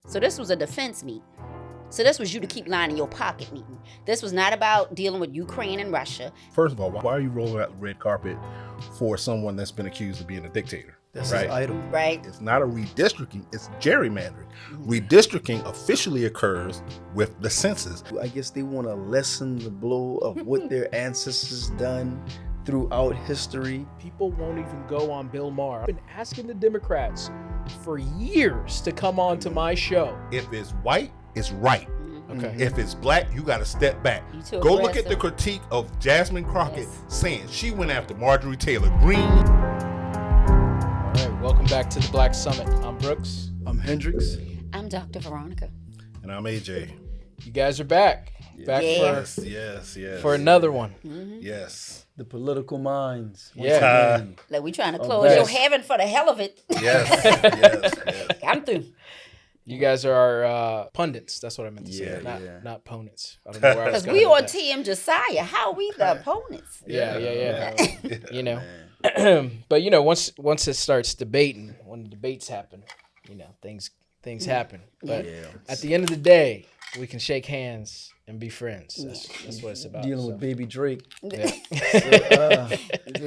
So this was a defense meeting. So this was you to keep lying in your pocket meeting. This was not about dealing with Ukraine and Russia. First of all, why are you rolling out the red carpet for someone that's been accused of being a dictator? That's right? his idol. Right. It's not a redistricting, it's gerrymandering. Redistricting officially occurs with the census. I guess they want to lessen the blow of what their ancestors done throughout history. People won't even go on Bill Maher. I've been asking the Democrats for years to come on to my show. If it's white, it's right. Okay. If it's black, you got to step back. You too Go look at aggressive. the critique of Jasmine Crockett Yes. saying she went after Marjorie Taylor Greene. All right, welcome back to the Black Summit. I'm Brooks. I'm Hendrix. I'm Dr. Veronica. And I'm AJ. You guys are back. Back Yes. Yes. for another one. Yes. The political minds. once Yeah. again. Like we trying to Oh, close yes. your heaven for the hell of it. Yes. I'm through. You guys are our pundits. That's what I meant to say. Yeah. Not opponents. I don't know where I was Because going we with on that. Team Josiah. How we the opponents? Yeah. You know, but you know, once it starts debating, when the debates happen, you know, things happen. But at the end of the day, we can shake hands and be friends. That's what it's about. Dealing so. with baby Drake. Yeah.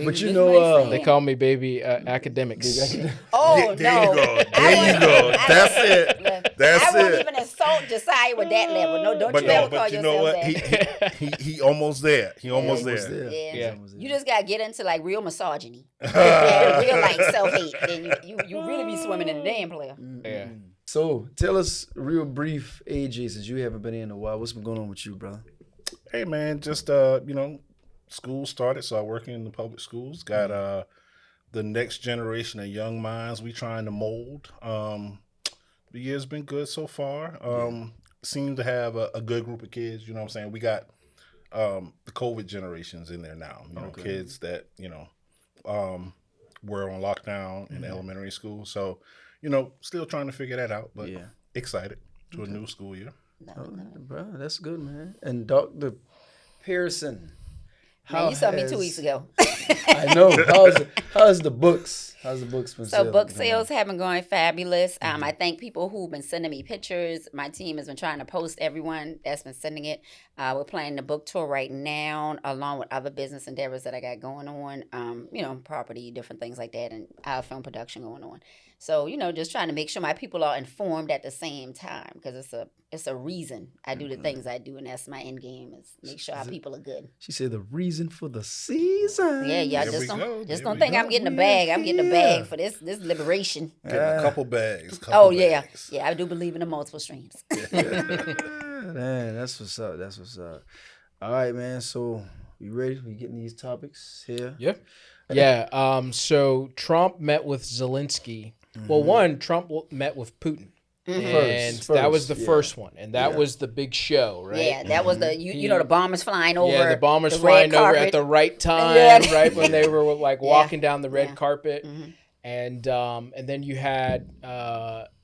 But you know, They call me baby academics. Oh, There you no. go. There you go. That's it. That's I won't it. even insult Josiah with that level. No, don't you ever call But you know yourself what? that. He almost there. He almost there. Yeah. Yeah. You just gotta get into like real misogyny and real like self-hate. Then you really be swimming in the damn player. Yeah. So tell us real brief, AJ, since you haven't been in a while. What's been going on with you, brother? Hey man, just school started, so I work in the public schools. Got the next generation of young minds we trying to mold. The year's been good so far. Seem to have a good group of kids. You know what I'm saying? We got the COVID generations in there now. You know, kids that were on lockdown in elementary school. So, still trying to figure that out, but excited to a new school year. Bro, that's good, man. And Dr. Pearson. Man, you saw me 2 weeks ago. I know. How's the books? How's the books been So selling? book sales have been going fabulous. I thank people who've been sending me pictures. My team has been trying to post everyone that's been sending it. We're planning the book tour right now, along with other business endeavors that I got going on. Property, different things like that, and our film production going on. So, just trying to make sure my people are informed at the same time, because it's a reason I do the things I do, and that's my end game, is make sure our people are good. She said the reason for the season. Yeah, There just we don't go. just There don't we think go. I'm getting a bag. I'm getting a bag for this liberation. Getting a couple bags. Oh yeah, I do believe in the multiple streams. Man, that's what's up. That's what's up. All right, man. So you ready? We getting these topics here? Yeah. Yeah. So Trump met with Zelinsky. Well, Trump met with Putin. And that was the first one. And that was the big show, right? Yeah, that was the the bombers flying over. Yeah, the bombers the flying red over carpet. at the right time, Yeah. right when they were like walking down the red Yeah. carpet. And then you had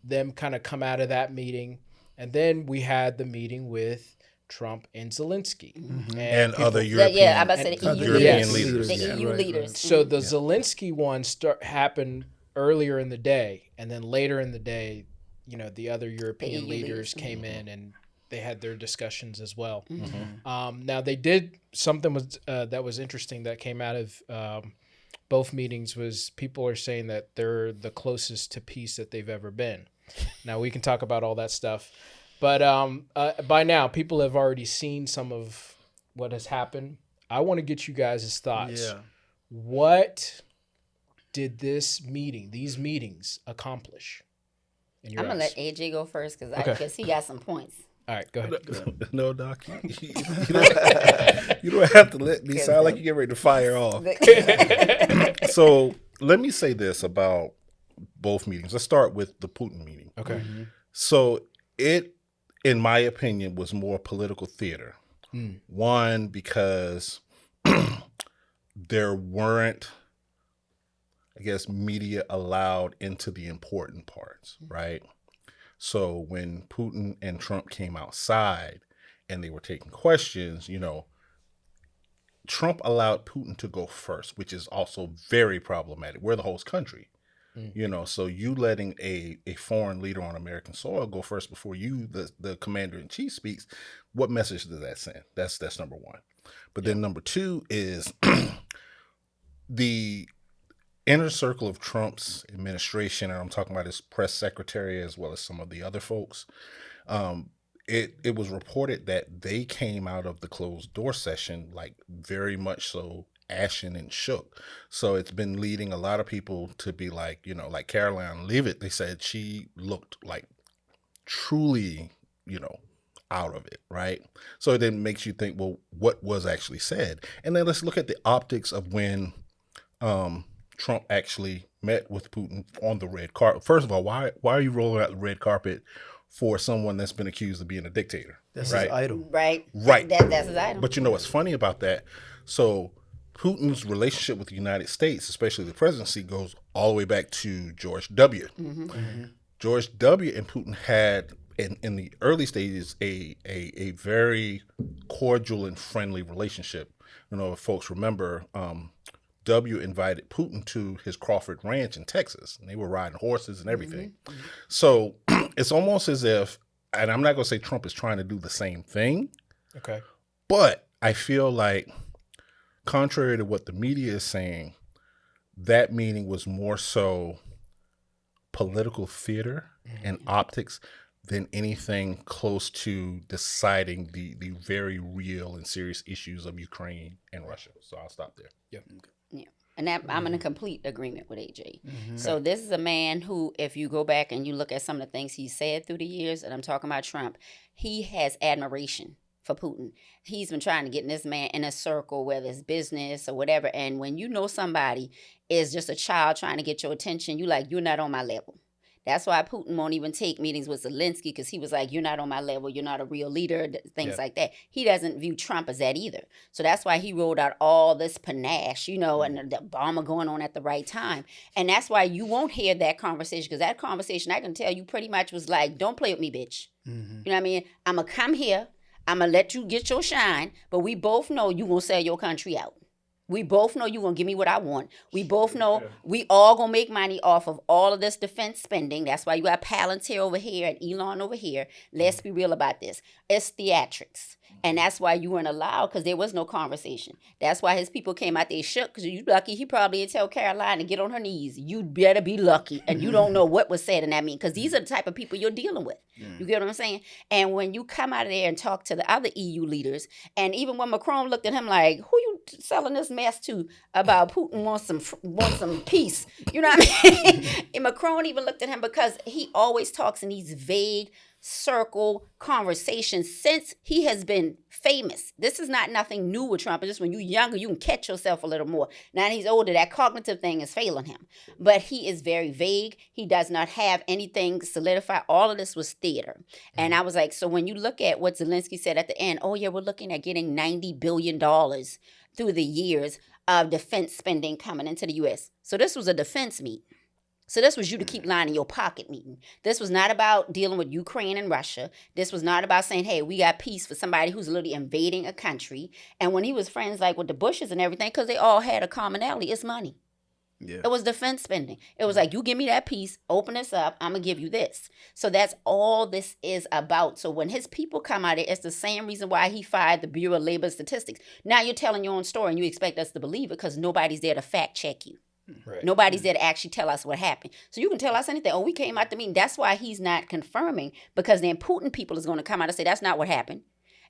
them kind of come out of that meeting. And then we had the meeting with Trump and Zelinsky. And people- other European, Yeah, I'm about to say the Other EU European leaders. leaders. The EU leaders. So the Zelinsky one happened earlier in the day, and then later in the day, the other European EU leaders leaders. came in and they had their discussions as well. Now they did something that was interesting that came out of both meetings. Was people are saying that they're the closest to peace that they've ever been. Now we can talk about all that stuff, but by now people have already seen some of what has happened. I want to get you guys' thoughts. Yeah. What did these meetings accomplish? In your I'm gonna eyes? let AJ go first Okay. because he got some points. All right, go ahead. No, Doc. You don't have to let me sound like you get ready to fire off. So let me say this about both meetings. Let's start with the Putin meeting. Okay. So it, in my opinion, was more political theater. One, because there weren't, I guess, media allowed into the important parts, right? So when Putin and Trump came outside and they were taking questions, Trump allowed Putin to go first, which is also very problematic. We're the host country. So you letting a foreign leader on American soil go first before you, the commander in chief, speaks. What message does that send? That's number one. But then number two is the inner circle of Trump's administration, and I'm talking about his press secretary as well as some of the other folks. It was reported that they came out of the closed door session like very much so ashen and shook. So it's been leading a lot of people to be like, like Caroline Leavitt, they said she looked like truly, out of it, right? So it then makes you think, well, what was actually said? And then let's look at the optics of when Trump actually met with Putin on the red carpet. First of all, why are you rolling out the red carpet for someone that's been accused of being a dictator? That's right? his idol. Right. Right. That's his idol. But what's funny about that? So Putin's relationship with the United States, especially the presidency, goes all the way back to George W. George W. and Putin had, in the early stages, a very cordial and friendly relationship. If folks remember, W. invited Putin to his Crawford Ranch in Texas, and they were riding horses and everything. So it's almost as if, and I'm not going to say Trump is trying to do the same thing, Okay. but I feel like, contrary to what the media is saying, that meeting was more so political theater and optics than anything close to deciding the very real and serious issues of Ukraine and Russia. So I'll stop there. Yep. Yeah. And that, I'm in a complete agreement with AJ. So this is a man who, if you go back and you look at some of the things he said through the years, and I'm talking about Trump, he has admiration for Putin. He's been trying to get this man in a circle, whether it's business or whatever. And when you know somebody is just a child trying to get your attention, you're not on my level. That's why Putin won't even take meetings with Zelinsky, because he was like, you're not on my level, you're not a real leader, things like that. He doesn't view Trump as that either. So that's why he rolled out all this panache, and the Obama going on at the right time. And that's why you won't hear that conversation, because that conversation, I can tell you, pretty much was like, don't play with me, bitch. You know what I mean? I'm going to come here, I'm going to let you get your shine, but we both know you going to sell your country out. We both know you're going to give me what I want. We both know we all going to make money off of all of this defense spending. That's why you got Palantir over here and Elon over here. Let's be real about this. It's theatrics. And that's why you weren't allowed, because there was no conversation. That's why his people came out there shook, because you lucky. He probably didn't tell Caroline to get on her knees. You better be lucky. And you don't know what was said in that meeting, because these are the type of people you're dealing with. You get what I'm saying? And when you come out of there and talk to the other EU leaders, and even when Macron looked at him like, who you selling this mess to about Putin wants some peace? You know what I mean? And Macron even looked at him, because he always talks in these vague circle conversations since he has been famous. This is not nothing new with Trump. It's just when you're younger, you can catch yourself a little more. Now that he's older, that cognitive thing is failing him. But he is very vague. He does not have anything solidified. All of this was theater. And I was like, so when you look at what Zelinsky said at the end, oh yeah, we're looking at getting $90 billion through the years of defense spending coming into the U.S. So this was a defense meet. So this was you to keep lining your pocket meeting. This was not about dealing with Ukraine and Russia. This was not about saying, hey, we got peace for somebody who's literally invading a country. And when he was friends like with the Bushes and everything, because they all had a commonality, it's money. Yeah. It was defense spending. It was like, you give me that piece, open this up, I'm going to give you this. So that's all this is about. So when his people come out, it's the same reason why he fired the Bureau of Labor Statistics. Now you're telling your own story and you expect us to believe it, because nobody's there to fact check you. Right. Nobody's there to actually tell us what happened. So you can tell us anything. Oh, we came out the meeting. That's why he's not confirming, because then Putin people is going to come out and say, that's not what happened.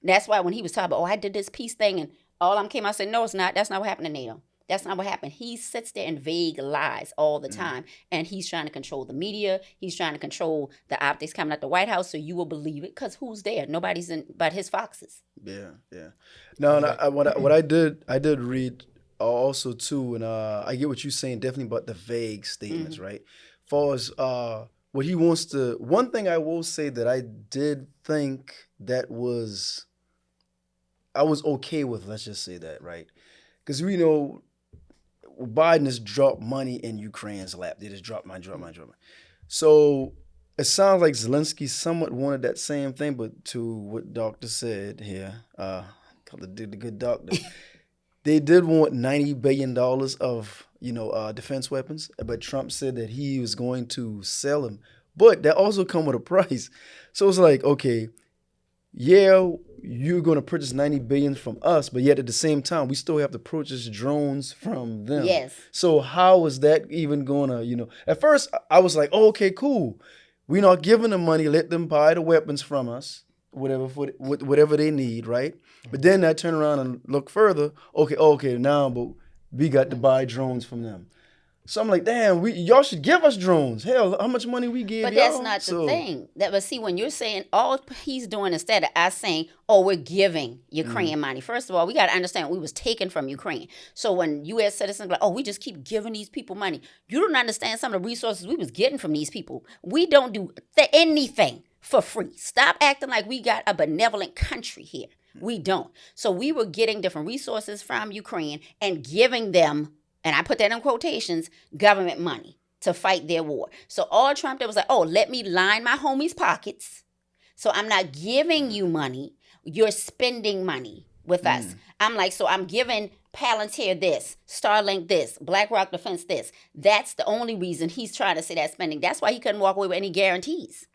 And that's why when he was talking about, oh, I did this peace thing, and all came out and said, no, it's not. That's not what happened to NATO. That's not what happened. He sits there and vague lies all the time. And he's trying to control the media. He's trying to control the optics coming out the White House, so you will believe it, because who's there? Nobody's in but his foxes. Yeah. No, what I did read also too, and I get what you're saying definitely about the vague statements, right? As far as what he wants to, one thing I will say that I did think that I was okay with, let's just say that, right? Because we know Biden has dropped money in Ukraine's lap. They just dropped money. So it sounds like Zelensky somewhat wanted that same thing, but to what Doctor said here, the good doctor, they did want $90 billion of defense weapons, but Trump said that he was going to sell them. But that also come with a price. So it's like, okay, yeah, you're going to purchase 90 billion from us, but yet at the same time, we still have to purchase drones from them. Yes. So how is that even going to, at first I was like, oh, okay, cool. We're not giving them money. Let them buy the weapons from us, whatever they need, right? But then I turn around and look further. Okay, now, but we got to buy drones from them. So I'm like, damn, y'all should give us drones. Hell, how much money we give But y'all? that's not the thing. But see, when you're saying all he's doing instead of us saying, oh, we're giving Ukraine money. First of all, we got to understand we was taken from Ukraine. So when U.S. citizens like, oh, we just keep giving these people money. You don't understand some of the resources we was getting from these people. We don't do anything for free. Stop acting like we got a benevolent country here. We don't. So we were getting different resources from Ukraine and giving them, and I put that in quotations, government money to fight their war. So all Trump did was like, oh, let me line my homies' pockets. So I'm not giving you money. You're spending money with us. I'm like, so I'm giving Palantir this, Starlink this, BlackRock Defense this. That's the only reason he's trying to say that spending. That's why he couldn't walk away with any guarantees.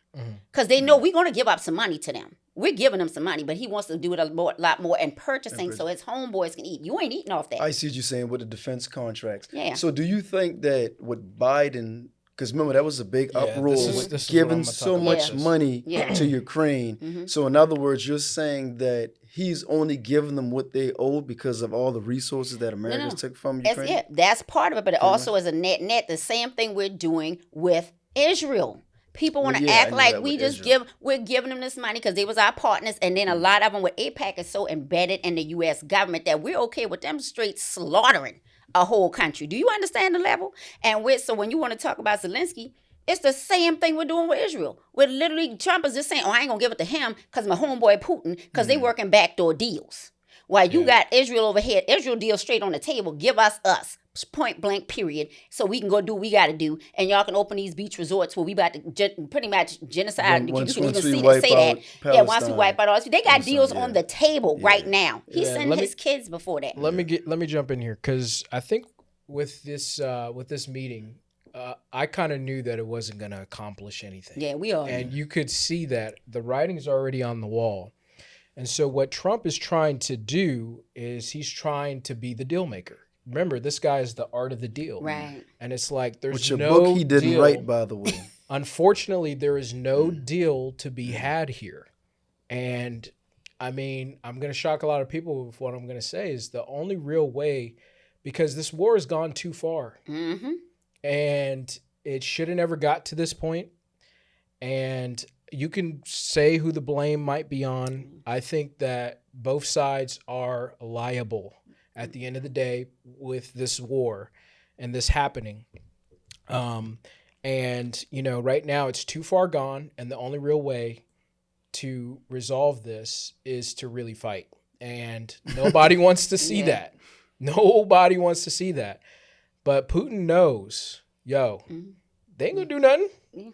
Because they know we're going to give up some money to them. We're giving them some money, but he wants to do it a lot more and purchasing so his homeboys can eat. You ain't eating off that. I see what you're saying with the defense contracts. Yeah. So do you think that with Biden, because remember that was a big uproar with giving so much money to Ukraine. So in other words, you're saying that he's only giving them what they owe because of all the resources that Americans took from Ukraine? That's it. That's part of it, but it also is a net. The same thing we're doing with Israel. People want to act like we're giving them this money because they was our partners, and then a lot of them with AIPAC is so embedded in the U.S. government that we're okay with them straight slaughtering a whole country. Do you understand the level? And so when you want to talk about Zelinsky, it's the same thing we're doing with Israel. We're literally, Trump is just saying, oh, I ain't going to give it to him because my homeboy Putin, because they working backdoor deals. While you got Israel over here, Israel deal straight on the table, give us. Point blank, period. So we can go do what we got to do, and y'all can open these beach resorts where we about to pretty much genocide. Once you can even we say wipe that. out Palestine. Once we wipe out all this, they got deals on the table right now. He's sending his kids before that. Let me jump in here because I think with this meeting, I kind of knew that it wasn't going to accomplish anything. Yeah, we are. And you could see that the writing's already on the wall. And so what Trump is trying to do is he's trying to be the deal maker. Remember, this guy is the art of the deal. Right. And it's like there's Which a no book he didn't deal. write, by the way. Unfortunately, there is no deal to be had here. And I mean, I'm going to shock a lot of people with what I'm going to say is the only real way, because this war has gone too far. And it should have never got to this point. And you can say who the blame might be on. I think that both sides are liable at the end of the day with this war and this happening. And, right now it's too far gone. And the only real way to resolve this is to really fight. And nobody wants to see that. Nobody wants to see that. But Putin knows, they ain't gonna do nothing.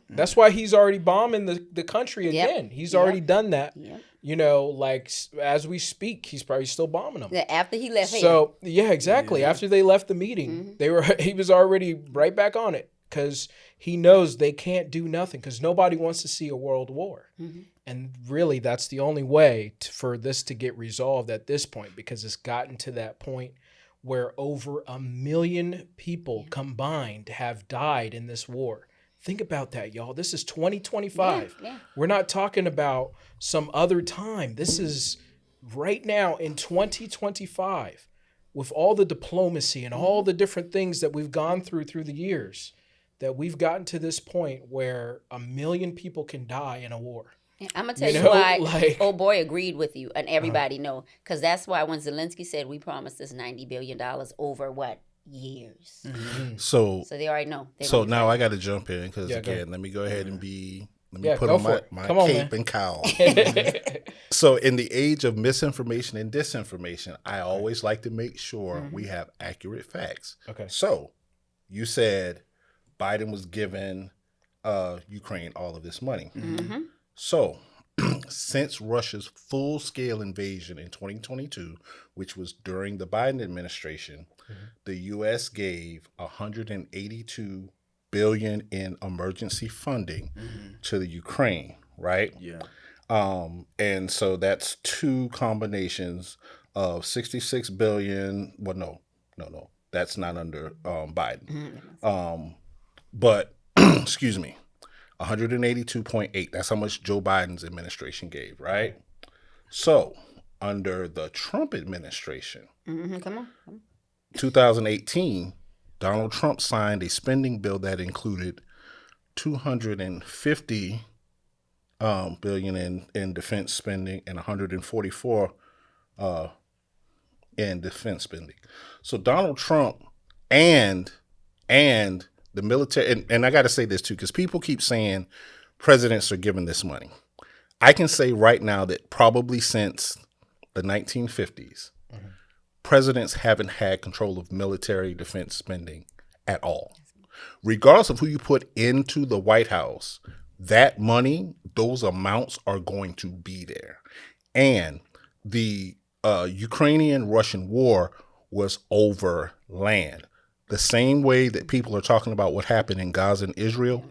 That's why he's already bombing the country again. He's already done that. Like as we speak, he's probably still bombing them. Yeah, after he left. So exactly. After they left the meeting, he was already right back on it because he knows they can't do nothing because nobody wants to see a world war. And really, that's the only way for this to get resolved at this point because it's gotten to that point where over 1 million people combined have died in this war. Think about that, y'all. This is 2025. We're not talking about some other time. This is right now in 2025 with all the diplomacy and all the different things that we've gone through the years that we've gotten to this point where 1 million people can die in a war. I'm going to tell you why old boy agreed with you and everybody know. Because that's why when Zelinsky said we promised this $90 billion over what? Years. So they already know. So now I got to jump in because let me go ahead and let me put on my cape and cowl. So in the age of misinformation and disinformation, I always like to make sure we have accurate facts. Okay. So you said Biden was giving Ukraine all of this money. So since Russia's full-scale invasion in 2022, which was during the Biden administration, the U.S. gave $182 billion in emergency funding to the Ukraine, right? Yeah. And so that's two combinations of $66 billion. Well, no, that's not under Biden. But excuse me, 182.8. That's how much Joe Biden's administration gave, right? So under the Trump administration, Come on. 2018, Donald Trump signed a spending bill that included $250 billion in defense spending and 144 in defense spending. So Donald Trump and the military, and I got to say this too, because people keep saying presidents are giving this money. I can say right now that probably since the 1950s, presidents haven't had control of military defense spending at all. Regardless of who you put into the White House, that money, those amounts are going to be there. And the Ukrainian-Russian war was over land. The same way that people are talking about what happened in Gaza and Israel,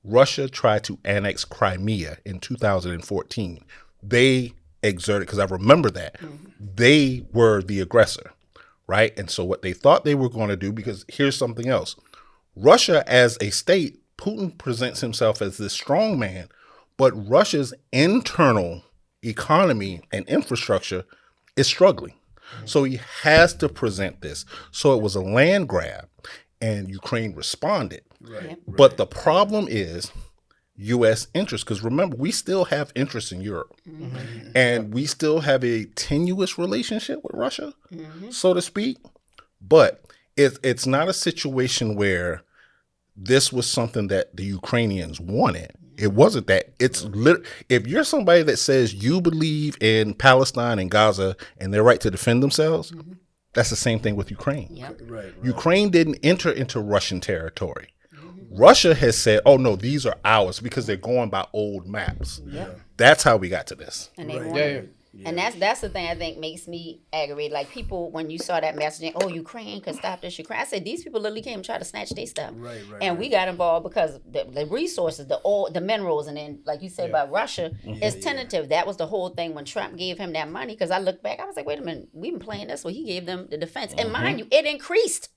Russia tried to annex Crimea in 2014. They exerted, because I remember that, they were the aggressor, right? And so what they thought they were going to do, because here's something else. Russia as a state, Putin presents himself as this strong man, but Russia's internal economy and infrastructure is struggling. So he has to present this. So it was a land grab, and Ukraine responded. Right. But the problem is U.S. interest, because remember, we still have interest in Europe, and we still have a tenuous relationship with Russia, so to speak. But it's not a situation where this was something that the Ukrainians wanted. It wasn't that. It's if you're somebody that says you believe in Palestine and Gaza and their right to defend themselves, that's the same thing with Ukraine. Yep. Right. Ukraine didn't enter into Russian territory. Russia has said, oh, no, these are ours, because they're going by old maps. Yep. That's how we got to this. And they Right. want Yeah. And that's the thing I think makes me aggravated. Like people, when you saw that messaging, oh, Ukraine could stop this. Ukraine. I said these people literally came and tried to snatch their stuff. Right. And we got involved because the resources, the oil, the minerals, and then like you said about Russia, it's tentative. That was the whole thing when Trump gave him that money. Because I looked back, I was like, wait a minute, we've been playing this. Well, he gave them the defense, and mind you, it increased.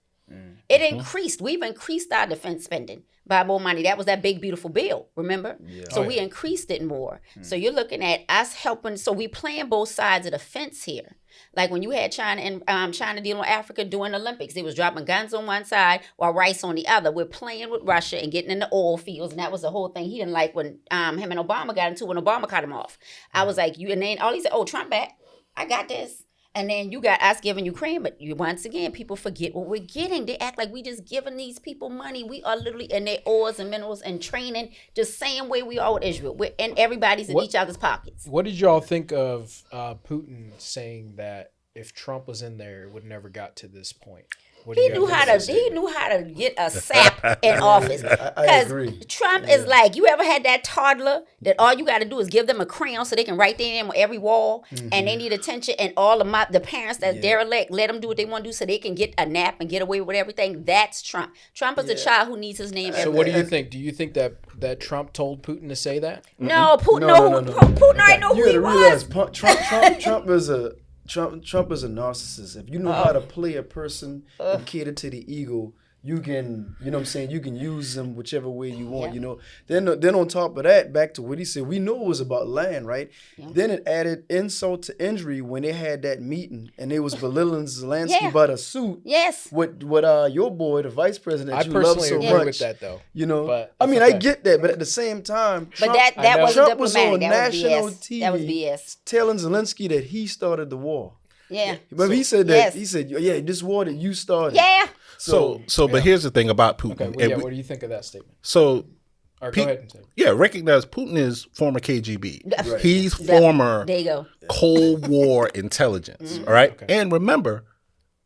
It increased. We've increased our defense spending by more money. That was that big, beautiful bill, remember? Yeah. So we increased it more. So you're looking at us helping. So we playing both sides of the fence here. Like when you had China and China dealing with Africa during the Olympics, they was dropping guns on one side while rice on the other. We're playing with Russia and getting in the oil fields, and that was the whole thing he didn't like when him and Obama got into when Obama cut him off. I was like, you, and then all he said, oh, Trump back, I got this. And then you got us giving Ukraine, but once again, people forget what we're getting. They act like we just giving these people money. We are literally in their ores and minerals and training, just same way we are with Israel. And everybody's in each other's pockets. What did y'all think of Putin saying that if Trump was in there, it would never got to this point? He knew how to get a sap in office. I agree. Trump is like, you ever had that toddler that all you got to do is give them a crayon so they can write their name on every wall, and they need attention, and all of the parents that's derelict, let them do what they want to do so they can get a nap and get away with everything. That's Trump. Trump is a child who needs his name. So what do you think? Do you think that Trump told Putin to say that? No, Putin. No. Putin already know who he was. Trump is a Trump is a narcissist. If you know how to play a person and cater to the ego, you can, you know what I'm saying, you can use them whichever way you want, you know. Then on top of that, back to what he said, we know it was about land, right? Yeah. Then it added insult to injury when they had that meeting and they was belittling Zelinsky about a suit. Yes. With your boy, the vice president, I you love so agree much. with that, though. You know, but I mean, I get that, but at the same time, Trump, that wasn't Trump was on national TV that was BS. telling Zelensky that he started the war. Yeah. But he said that, he said, yeah, this war that you started. Yeah. So but here's the thing about Putin. Okay, what do you think of that statement? So, go ahead and say it. Yeah, recognize Putin is former KGB. Right. He's former there you go. Cold War intelligence, all right? Okay. And remember,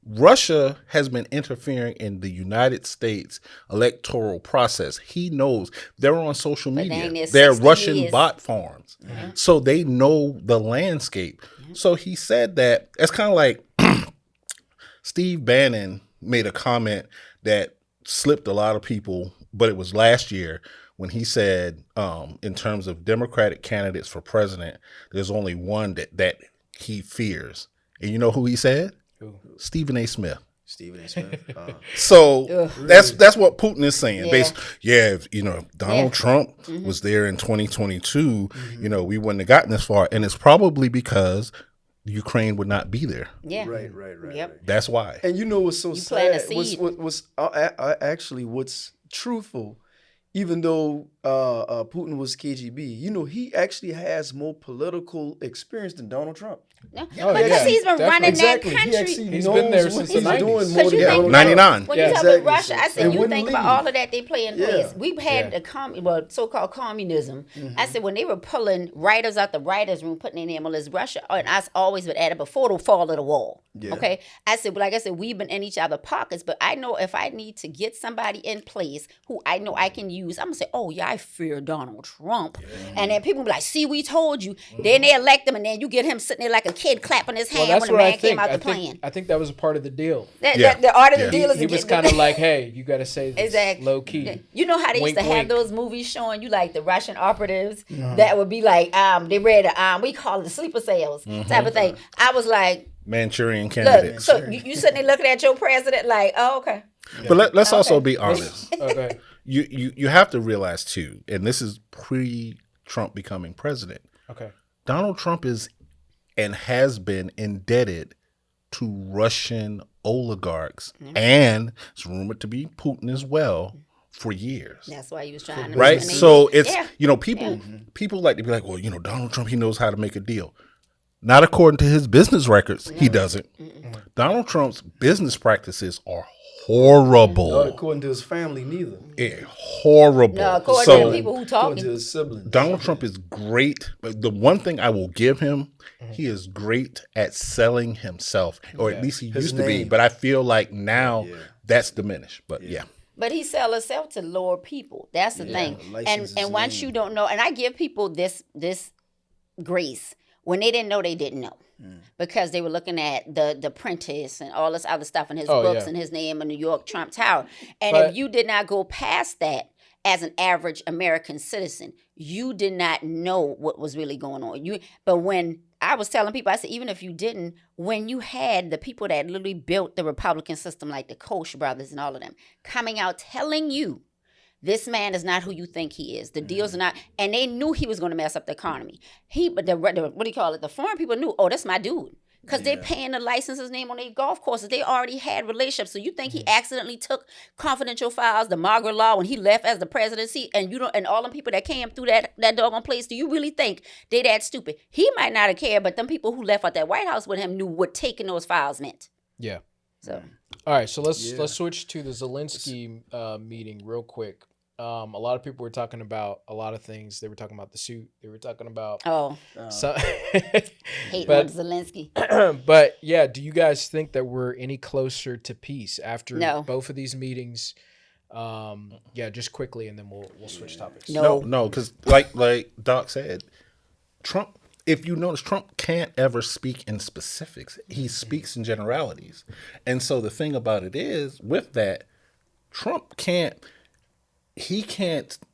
Russia has been interfering in the United States electoral process. He knows they're on social media. They're Russian bot farms. Mm-hmm. So they know the landscape. Mm-hmm. So he said that it's kind of like Steve Bannon made a comment that slipped a lot of people, but it was last year when he said, in terms of Democratic candidates for president, there's only one that he fears. And you know who he said? Who? Stephen A. Smith. Stephen A. Smith. So that's what Putin is saying. Yeah. If Donald Trump was there in 2022, we wouldn't have gotten this far. And it's probably because Ukraine would not be there. Yeah. Right. Yep. That's why. And you know what's so plant a sad? seed. What's actually what's truthful, even though Putin was KGB, he actually has more political experience than Donald Trump. No, Oh, because yeah. he's been running Exactly. that He country. actually He's knows been there what since he's the 90s. doing more Because than you think Donald 99. Trump. when you talk Exactly. about Russia, I said And you wouldn't think about leave. all of that they play in place. Yeah. We've had the so-called communism. I said when they were pulling writers out the writers' room, putting their name on this Russia, and I always would add it before the fall of the wall. Yeah. Okay, I said, like I said, we've been in each other's pockets, but I know if I need to get somebody in place who I know I can use, I'm gonna say, oh yeah, I fear Donald Trump, and then people be like, see, we told you. Then they elect him, and then you get him sitting there like a kid clapping his hand when the man came out the plane. I think that was a part of the deal. The art of the deal is He to was get kind of like, hey, you got to say this Exactly. low key. You know how they Wink, used to have wink. those movies showing you like the Russian operatives that would be like they read we call it the sleeper cells type of thing. I was like, Manchurian look, candidates. so you sitting there looking at your president like, oh okay. But let's also be honest. Okay. You have to realize too, and this is pre-Trump becoming president. Okay. Donald Trump is and has been indebted to Russian oligarchs, and it's rumored to be Putin as well, for years. That's why he was trying to Right? make So it's Yeah. people like to be like, well, Donald Trump, he knows how to make a deal. Not according to his business records, he doesn't. Donald Trump's business practices are horrible. Not according to his family, neither. Horrible. No, according to the people who According to talking. his siblings. Donald Trump is great. The one thing I will give him, he is great at selling himself, or at least he His used to be. name. But I feel like now that's diminished. But yeah. But he sell himself to lower people. That's the thing. license his And once name. you don't know, and I give people this grace when they didn't know, they didn't know. Because they were looking at the Apprentice and all this other stuff in his books and his name in New York Trump Tower. And if you did not go past that as an average American citizen, you did not know what was really going on. But when I was telling people, I said, even if you didn't, when you had the people that literally built the Republican system, like the Koch brothers and all of them, coming out telling you, this man is not who you think he is. The deals are not, and they knew he was going to mess up the economy. But what do you call it? The foreign people knew, oh, that's my dude. Because they're paying the licenses name on their golf courses. They already had relationships. So you think he accidentally took confidential files, the Margaret Law, when he left as the presidency, and and all the people that came through that doggone place, do you really think they that stupid? He might not have cared, but them people who left out that White House with him knew what taking those files meant. Yeah. So All right. So let's switch to the Zelinsky meeting real quick. A lot of people were talking about a lot of things. They were talking about the suit. They were talking about hate But- on Zelinsky. but yeah, do you guys think that we're any closer to peace after No. both of these meetings? Just quickly, and then we'll switch topics. No, because like Doc said, Trump. If you notice, Trump can't ever speak in specifics. He speaks in generalities, and so the thing about it is, with that, Trump can't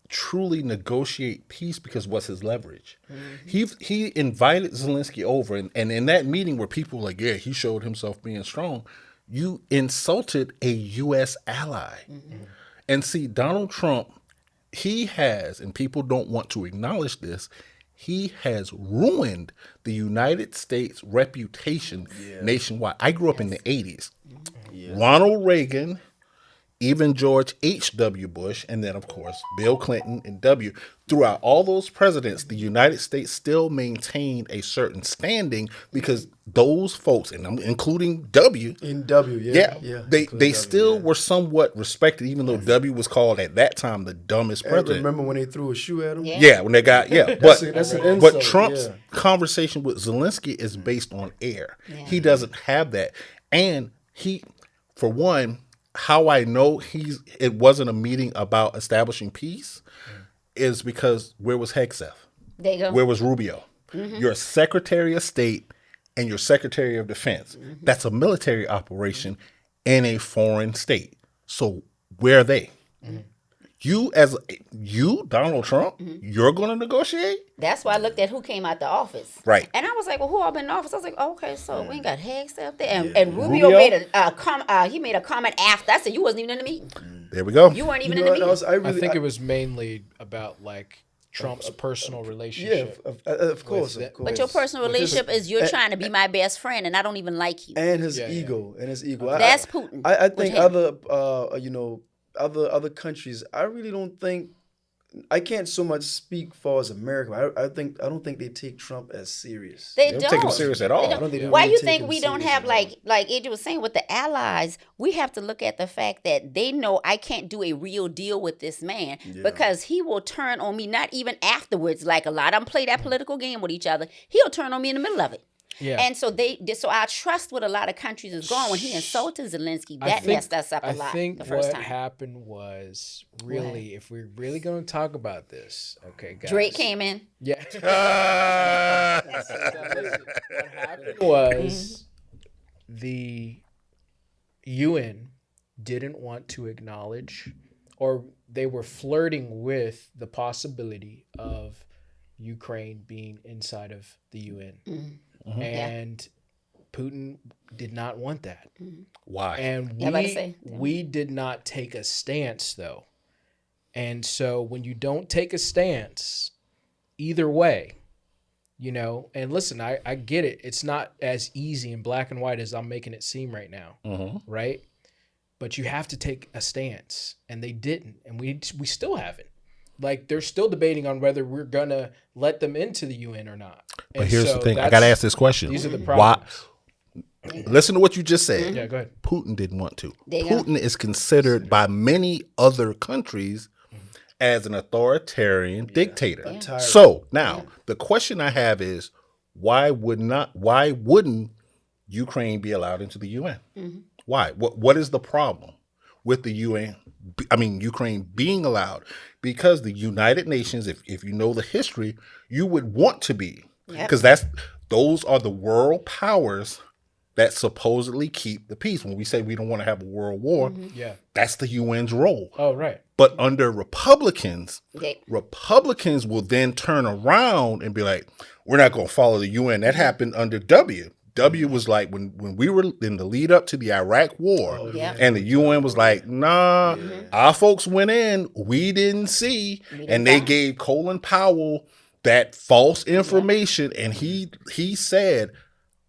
truly negotiate peace because what's his leverage? He invited Zelinsky over, and in that meeting where people were like, yeah, he showed himself being strong, you insulted a U.S. ally. And see, Donald Trump, he has, and people don't want to acknowledge this, he has ruined the United States reputation nationwide. I grew up in the 80s. Ronald Reagan, even George H.W. Bush, and then, of course, Bill Clinton and W. Throughout all those presidents, the United States still maintained a certain standing because those folks, and I'm including W. In W, they still were somewhat respected, even though W was called at that time the dumbest I president. remember when they threw a shoe at him? Yeah, when they got but That's an but insult, Trump's conversation with Zelinsky is based on air. He doesn't have that, and he, for one, how I know it wasn't a meeting about establishing peace is because where was Hegseth? There you go. Where was Rubio? Your Secretary of State and your Secretary of Defense. That's a military operation. in a foreign state. So where are they? You, Donald Trump, you're going to negotiate? That's why I looked at who came out the office. Right. And I was like, well, who all been in office? I was like, oh, okay, so we ain't got Haggs up there. And, Yeah. and Rubio made a comment after. I said, you wasn't even in the meeting. There we go. You weren't You even know in the what meeting. else? I think it was mainly about like Trump's personal Yeah, relationship. of course, that- of course. But your personal With his- relationship is you're trying to be my best friend, and I don't even like you. and his Yeah, ego, and his ego. That's Putin. I with think him. other countries. I really don't think. I can't so much speak for as America. I don't think they take Trump as serious. They don't take him serious at all. They don't. I don't think they Why really you take think him we don't serious have at all. like Adrian was saying with the allies? We have to look at the fact that they know I can't do a real deal with this man because he will turn on me. Not even afterwards. Like a lot of them play that political game with each other. He'll turn on me in the middle of it. Yeah. And so so our trust with a lot of countries is gone. When he insulted Zelinsky, that messed us up a lot. I think the first what time. happened was really, if we're really going to talk about this, okay, guys. Drake came in. Yeah. What happened was the UN didn't want to acknowledge, or they were flirting with the possibility of Ukraine being inside of the UN. And Putin did not want that. Why? And Yeah, about to say. we did not take a stance though. And so when you don't take a stance, either way, you know, and listen, I get it. It's not as easy in black and white as I'm making it seem right now, right? But you have to take a stance, and they didn't, and we still haven't. Like they're still debating on whether we're gonna let them into the UN or not. But And here's so the thing. I that's- got to ask this question. These are the Why? problems. Listen to what you just said. Yeah, go ahead. Putin didn't want to. There you go. Putin is considered by many other countries as an authoritarian dictator. tired. So now the question I have is, why wouldn't Ukraine be allowed into the UN? Why? What is the problem with the UN? I mean, Ukraine being allowed? Because the United Nations, if you know the history, you would want to be, because those are the world powers that supposedly keep the peace. When we say we don't want to have a world war, Yeah. that's the UN's role. Oh, right. But under Republicans, They- Republicans will then turn around and be like, we're not going to follow the UN. That happened under W. W was like, when we were in the lead up to the Iraq war, yeah. and the UN was like, nah, our folks went in, we didn't see, and they find. gave Colin Powell that false information, and he said,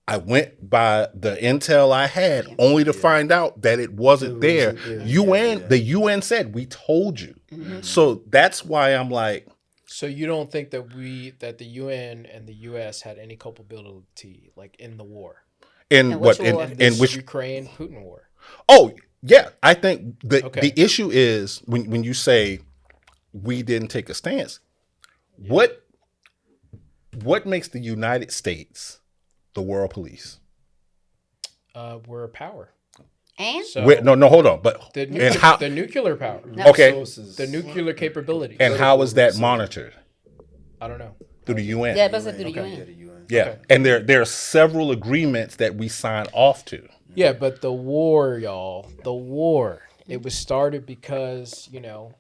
I went by the intel I had, only to find out that it wasn't there. The UN said, we told you. So that's why I'm like, So you don't think that the UN and the US had any culpability like in the war? in And what which war? in This which Ukraine Putin war. Oh, yeah. I think Okay. the issue is when you say we didn't take a stance, what makes the United States the world police? We're a power. And So No, hold on. But the, and how the nuclear power, okay, Sources. the nuclear capability. and how is that monitored? I don't know. Through the UN. yeah, but through the Yeah, UN. the UN. Yeah. Okay. And there are several agreements that we sign off to. Yeah, but the war, y'all, it was started because, you know,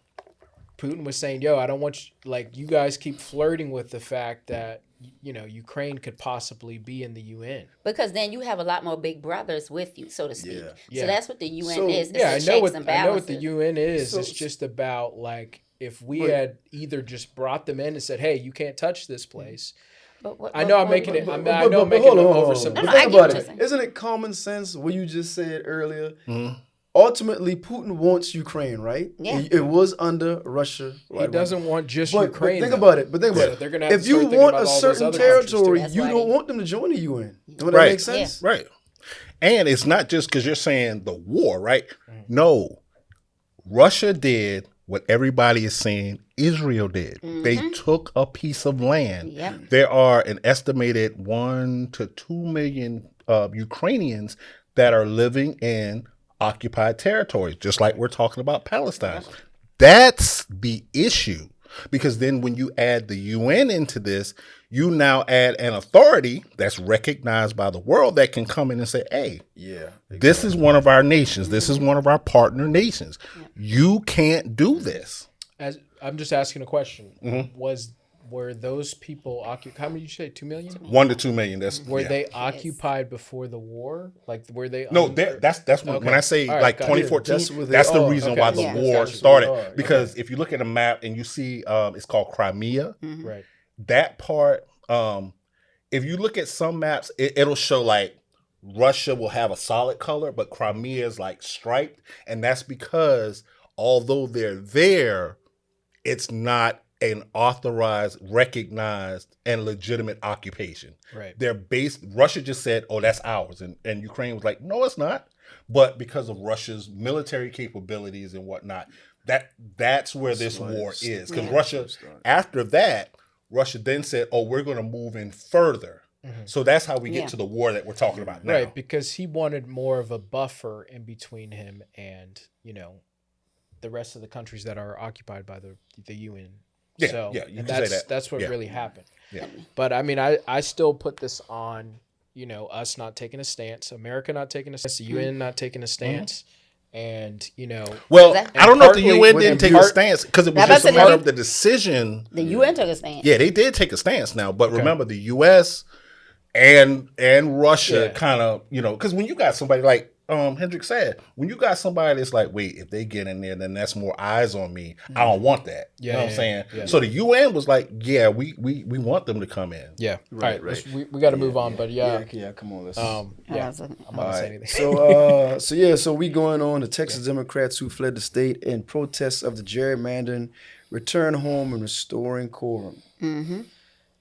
Putin was saying, yo, I don't want you, like, you guys keep flirting with the fact that, you know, Ukraine could possibly be in the UN. Because then you have a lot more big brothers with you, so to speak. Yeah. Yeah. So that's what the UN So- is. It's Yeah, the I know checks and I know what the balances. UN is. So- It's just about, like, if we But- had either just brought them in and said, hey, you can't touch this place. But what- I know I'm what- making it. what- I know I'm making it hold on. oversimplified. No, But I think get about what you're it. saying. Isn't it common sense what you just said earlier? Mm-hmm. Ultimately, Putin wants Ukraine, right? Yeah. It was under Russia. He doesn't want just But Ukraine. think though. about it. So they're gonna have If to you start thinking want about a all those certain other countries, too. territory, That's you why don't they- want them to join the UN. Don't Right. that make sense? Right. And it's not just because you're saying the war, right? No. Russia did what everybody is saying Israel did. They took a piece of land. Yep. There are an estimated 1 to 2 million Ukrainians that are living in occupied territories, just like we're talking about Palestine. That's the issue. because then when you add the UN into this, you now add an authority that's recognized by the world that can come in and say, hey, this is one of our nations. This is one of our partner nations. You can't do this. As I'm just asking a question. Were those people occupied? How many did you say? 2 million? 1 to 2 million. Were they occupied before the war? Like, were they? No, that's when I say like 2014. That's the reason why the war started. Because if you look at a map and you see, it's called Crimea. Right. That part. If you look at some maps, it'll show like Russia will have a solid color, but Crimea is like striped, and that's because although they're there, it's not an authorized, recognized, and legitimate occupation. Right. They're based. Russia just said, "Oh, that's ours," and Ukraine was like, "No, it's not." But because of Russia's military capabilities and whatnot, that's where this war is. Because Russia, after that, Russia then said, "Oh, we're going to move in further." So that's how we get to the war that we're talking about now. Right, because he wanted more of a buffer in between him and the rest of the countries that are occupied by the UN. Yeah, you can say that. That's what really happened. Yeah. But I mean, I still put this on, us not taking a stance, America not taking a stance, the UN not taking a stance, and Well, I don't know if the UN didn't take a stance because it was just a matter of the decision. The UN took a stance. Yeah, they did take a stance now, but remember the U.S. and Russia kind of because when you got somebody like Hendrik said, when you got somebody that's like, wait, if they get in there, then that's more eyes on me. I don't want that. You know what I'm saying? Yeah. So the UN was like, yeah, we want them to come in. Yeah. Right. We got to move on, but come on. Let's. I'm not gonna say anything. So we going on. The Texas Democrats who fled the state in protest of the gerrymandering return home and restoring quorum.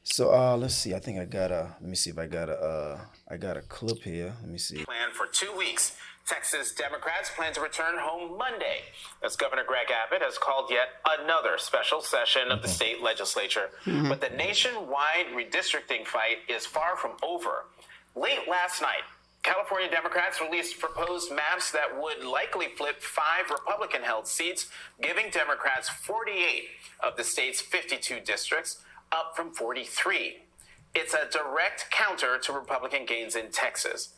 So let's see. I think I got a. Let me see if I got a clip here. Let me see. Plan for 2 weeks. Texas Democrats plan to return home Monday, as Governor Greg Abbott has called yet another special session of the state legislature. But the nationwide redistricting fight is far from over. Late last night, California Democrats released proposed maps that would likely flip 5 Republican-held seats, giving Democrats 48 of the state's 52 districts, up from 43. It's a direct counter to Republican gains in Texas.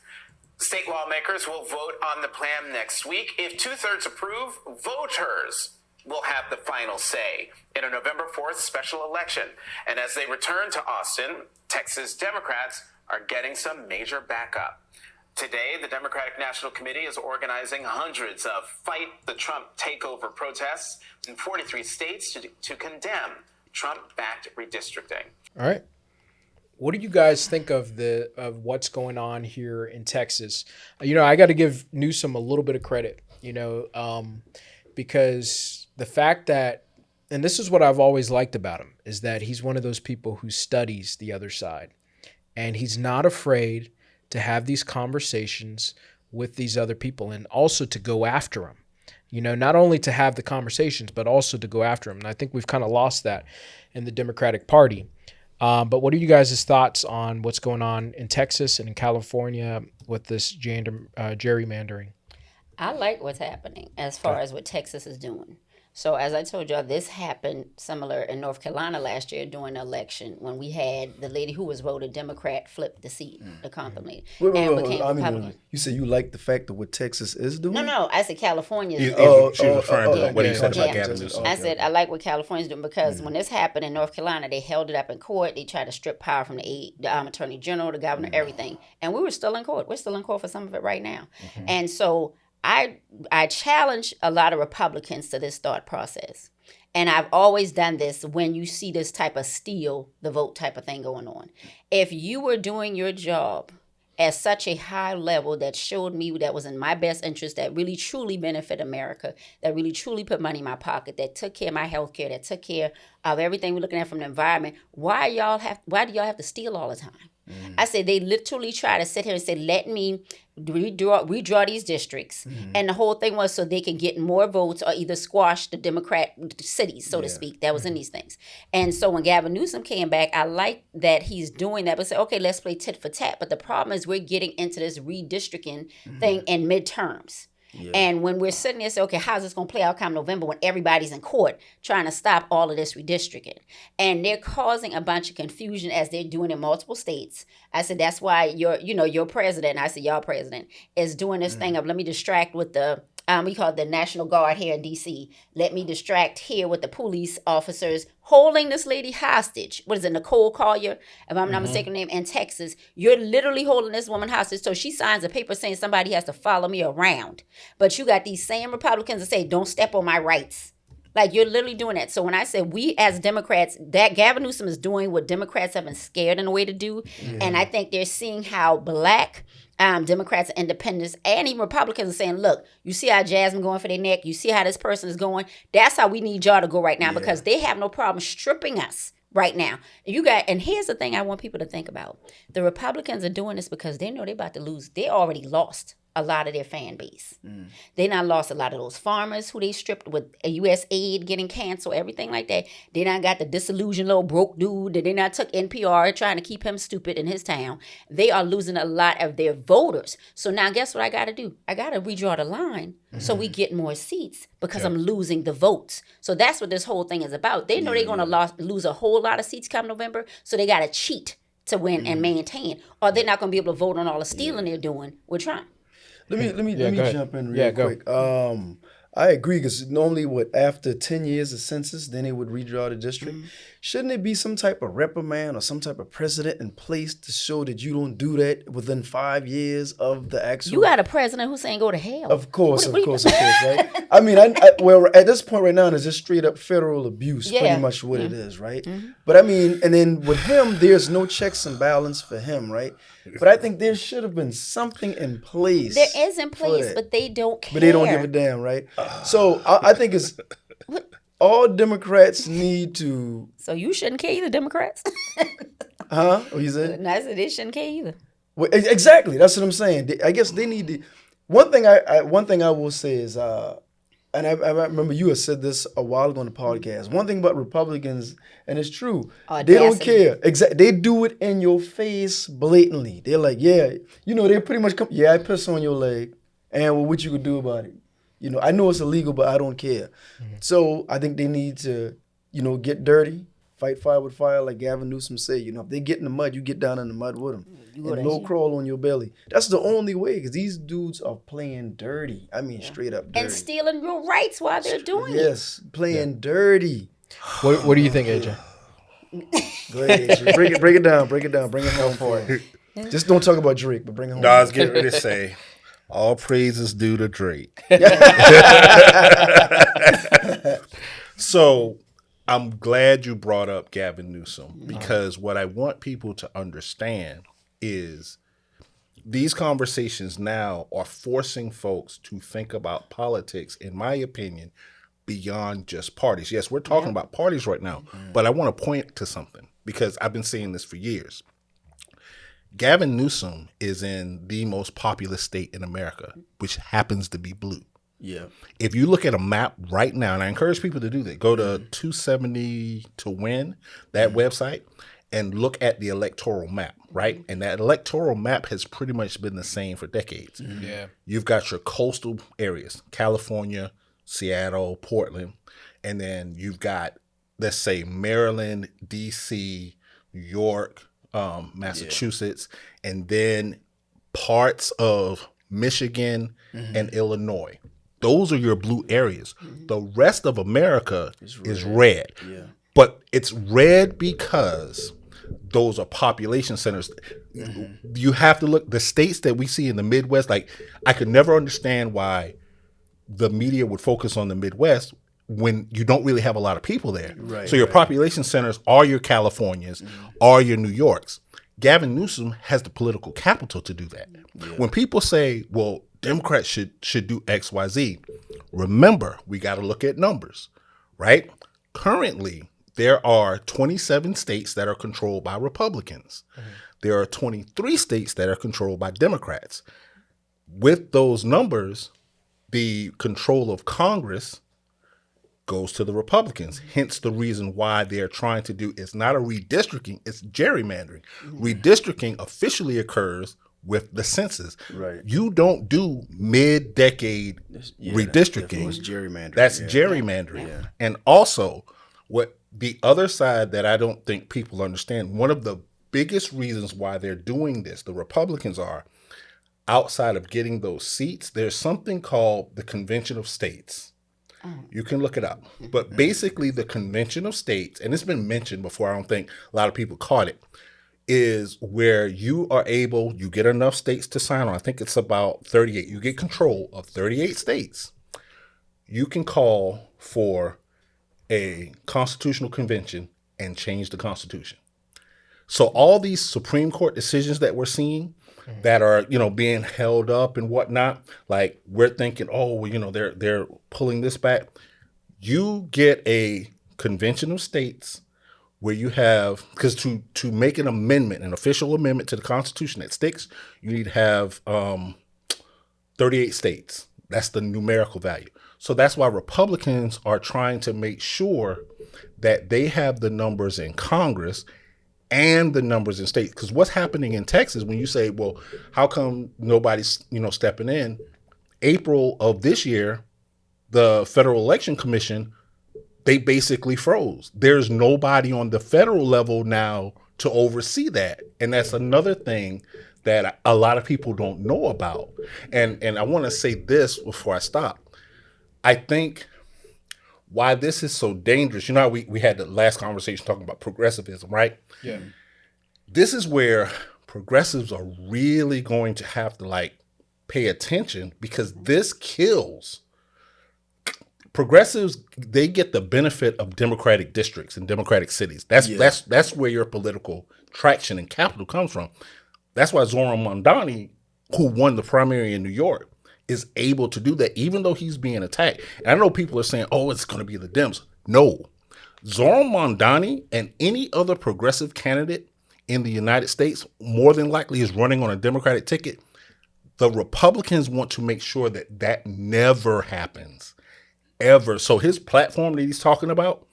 State lawmakers will vote on the plan next week. If 2/3 approve, voters will have the final say in a November 4th special election. And as they return to Austin, Texas Democrats are getting some major backup. Today, the Democratic National Committee is organizing hundreds of Fight the Trump Takeover protests in 43 states to condemn Trump-backed redistricting. All right. What do you guys think of what's going on here in Texas? I got to give Newsome a little bit of credit, because the fact that, and this is what I've always liked about him, is that he's one of those people who studies the other side, and he's not afraid to have these conversations with these other people and also to go after them. Not only to have the conversations, but also to go after them. And I think we've kind of lost that in the Democratic Party. But what are you guys' thoughts on what's going on in Texas and in California with this gerrymandering? I like what's happening as far as what Texas is doing. So as I told y'all, this happened similar in North Carolina last year during the election when we had the lady who was voted Democrat flip the seat, the Compton lady, and became Republican. You said you like the fact of what Texas is doing? No, I said California's She was referring to what he said about Yeah. Gavin Newsome. I said I like what California's doing because when this happened in North Carolina, they held it up in court. They tried to strip power from the attorney general, the governor, everything, and we were still in court. We're still in court for some of it right now, and so I challenge a lot of Republicans to this thought process. And I've always done this when you see this type of steal the vote type of thing going on. If you were doing your job at such a high level that showed me that was in my best interest, that really truly benefit America, that really truly put money in my pocket, that took care of my health care, that took care of everything we're looking at from the environment, why do y'all have to steal all the time? I said they literally try to sit here and say, let me redraw these districts. And the whole thing was so they can get more votes or either squash the Democrat cities, so to speak, that was in these things. And so when Gavin Newsome came back, I like that he's doing that, but say, okay, let's play tit for tat. But the problem is we're getting into this redistricting thing in midterms. Yeah. And when we're sitting there saying, okay, how's this going to play out come November when everybody's in court trying to stop all of this redistricting? And they're causing a bunch of confusion as they're doing in multiple states. I said, that's why your president, I said, y'all president, is doing this thing of let me distract with the, we call it the National Guard here in D.C. Let me distract here with the police officers holding this lady hostage. What is it, Nicole Collier, if I'm not mistaken, name, in Texas. You're literally holding this woman hostage. So she signs a paper saying somebody has to follow me around. But you got these same Republicans that say, don't step on my rights. Like, you're literally doing that. So when I say we as Democrats, that Gavin Newsom is doing what Democrats have been scared in a way to do. And I think they're seeing how black Democrats, independents, and even Republicans are saying, look, you see how Jasmine going for their neck? You see how this person is going? That's how we need y'all to go right now because they have no problem stripping us right now. And here's the thing I want people to think about. The Republicans are doing this because they know they're about to lose. They already lost a lot of their fan base. They not lost a lot of those farmers who they stripped with U.S. aid getting canceled, everything like that. They not got the disillusioned little broke dude that they not took NPR trying to keep him stupid in his town. They are losing a lot of their voters. So now guess what I got to do? I got to redraw the line so we get more seats because I'm losing the votes. So that's what this whole thing is about. They know they're going to lose a whole lot of seats come November, so they got to cheat to win and maintain, or they're not going to be able to vote on all the stealing they're doing with Trump. Let me jump in real quick. I agree because normally, after 10 years of census, then they would redraw the district. Shouldn't there be some type of reprimand or some type of precedent in place to show that you don't do that within 5 years of the actual? You got a president who's saying go to hell. Of course, right? I mean, well, at this point right now, it's just straight up federal abuse, pretty much what it is, right? But I mean, and then with him, there's no checks and balance for him, right? But I think there should have been something in place. There is in place, but they don't care. But they don't give a damn, right? So I think it's all Democrats need to. So you shouldn't care either, Democrats. Huh? What you said? No, I said they shouldn't care either. Well, exactly. That's what I'm saying. I guess they need to. One thing I will say is, and I remember you had said this a while ago on the podcast. One thing about Republicans, and it's true, they don't care. They do it in your face blatantly. They're like, they pretty much come, I piss on your leg, and well, what you could do about it? I know it's illegal, but I don't care. So I think they need to, get dirty, fight fire with fire, like Gavin Newsom said. If they get in the mud, you get down in the mud with them. And low crawl on your belly. That's the only way, because these dudes are playing dirty. I mean, straight up dirty. And stealing your rights while they're doing it. Yes, playing dirty. What do you think, AJ? Go ahead, AJ. Break it down. Bring it home for it. Just don't talk about Drake, but bring it home. No, I was getting ready to say, all praises due to Drake. So I'm glad you brought up Gavin Newsom, because what I want people to understand is these conversations now are forcing folks to think about politics, in my opinion, beyond just parties. Yes, we're talking about parties right now, but I want to point to something, because I've been saying this for years. Gavin Newsom is in the most populous state in America, which happens to be blue. Yeah. If you look at a map right now, and I encourage people to do that, go to 270 to Win, that website, and look at the electoral map, right? And that electoral map has pretty much been the same for decades. Yeah. You've got your coastal areas, California, Seattle, Portland, and then you've got, let's say, Maryland, D.C., New York, Massachusetts, and then parts of Michigan and Illinois. Those are your blue areas. The rest of America is red. Yeah. But it's red because those are population centers. You have to look, the states that we see in the Midwest, like, I could never understand why the media would focus on the Midwest when you don't really have a lot of people there. Right, so your population centers are your Californias, are your New Yorks. Gavin Newsom has the political capital to do that. Yeah. When people say, well, Democrats should do X, Y, Z, remember, we got to look at numbers, right? Currently, there are 27 states that are controlled by Republicans. There are 23 states that are controlled by Democrats. With those numbers, the control of Congress goes to the Republicans. Hence the reason why they're trying to do, it's not a redistricting, it's gerrymandering. Redistricting officially occurs with the census. Right. You don't do mid-decade redistricting. That's gerrymandering. That's yeah. gerrymandering. Yeah. And also, what the other side that I don't think people understand, one of the biggest reasons why they're doing this, the Republicans are, outside of getting those seats, there's something called the Convention of States. You can look it up. But basically, the Convention of States, and it's been mentioned before, I don't think a lot of people caught it, is where you get enough states to sign on. I think it's about 38. You get control of 38 states. You can call for a constitutional convention and change the Constitution. So all these Supreme Court decisions that we're seeing that are, being held up and whatnot, like we're thinking, they're pulling this back. You get a convention of states where you have, because to make an amendment, an official amendment to the Constitution that sticks, you need to have 38 states. That's the numerical value. So that's why Republicans are trying to make sure that they have the numbers in Congress and the numbers in states. Because what's happening in Texas, when you say, well, how come nobody's, stepping in? April of this year, the Federal Election Commission, they basically froze. There's nobody on the federal level now to oversee that. And that's another thing that a lot of people don't know about. And I want to say this before I stop. I think why this is so dangerous, how we had the last conversation talking about progressivism, right? Yeah. This is where progressives are really going to have to pay attention, because this kills. Progressives, they get the benefit of Democratic districts and Democratic cities. That's where your political traction and capital comes from. That's why Zoran Mondani, who won the primary in New York, is able to do that, even though he's being attacked. And I know people are saying, oh, it's going to be the Dems. No. Zoran Mondani and any other progressive candidate in the United States more than likely is running on a Democratic ticket. The Republicans want to make sure that that never happens, ever. So his platform that he's talking about,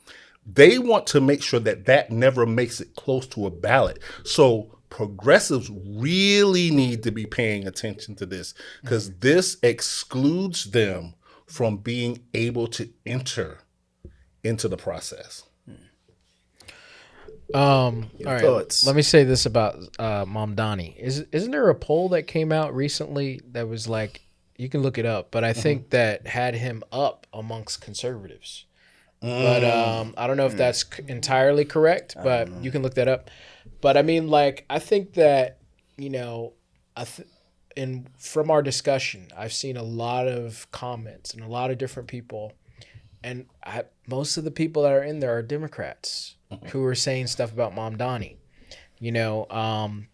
they want to make sure that that never makes it close to a ballot. So progressives really need to be paying attention to this, because this excludes them from being able to enter into the process. All right. thoughts? Let me say this about Mamdani. Isn't there a poll that came out recently that was you can look it up, but I think that had him up amongst conservatives. But I don't know if that's entirely correct, but you can look that up. But I mean, I think that, from our discussion, I've seen a lot of comments and a lot of different people, and most of the people that are in there are Democrats who are saying stuff about Mamdani,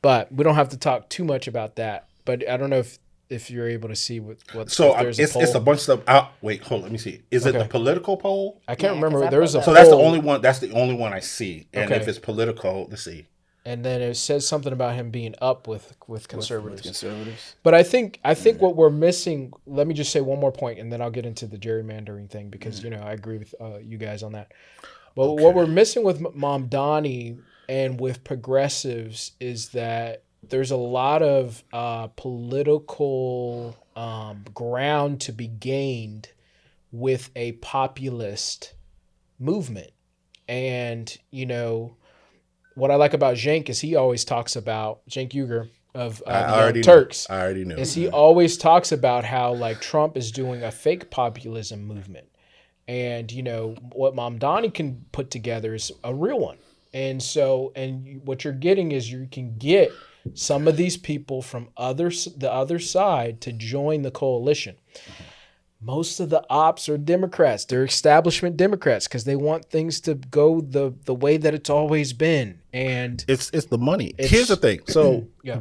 but we don't have to talk too much about that. But I don't know if you're able to see what. So it's a bunch of stuff. Wait, hold on, let me see. Is it the political poll? I can't remember. 'cause I There's a pulled So up. that's the only one. That's the only one I see. And Okay. if it's political, let's see. and then it says something about him being up with conservatives. Conservatives. But I think what we're missing. Let me just say one more point, and then I'll get into the gerrymandering thing, because I agree with you guys on that. But what we're missing with Mamdani and with progressives is that there's a lot of political ground to be gained with a populist movement. And, what I like about Cenk is he always talks about, Cenk Uygur of the Young Turks. I already knew. Is he always talks about how Trump is doing a fake populism movement. And, what Mamdani can put together is a real one. And so, what you're getting is you can get some of these people from the other side to join the coalition. Most of the ops are Democrats. They're establishment Democrats because they want things to go the way that it's always been. And it's the money. Here's the thing. So Yeah.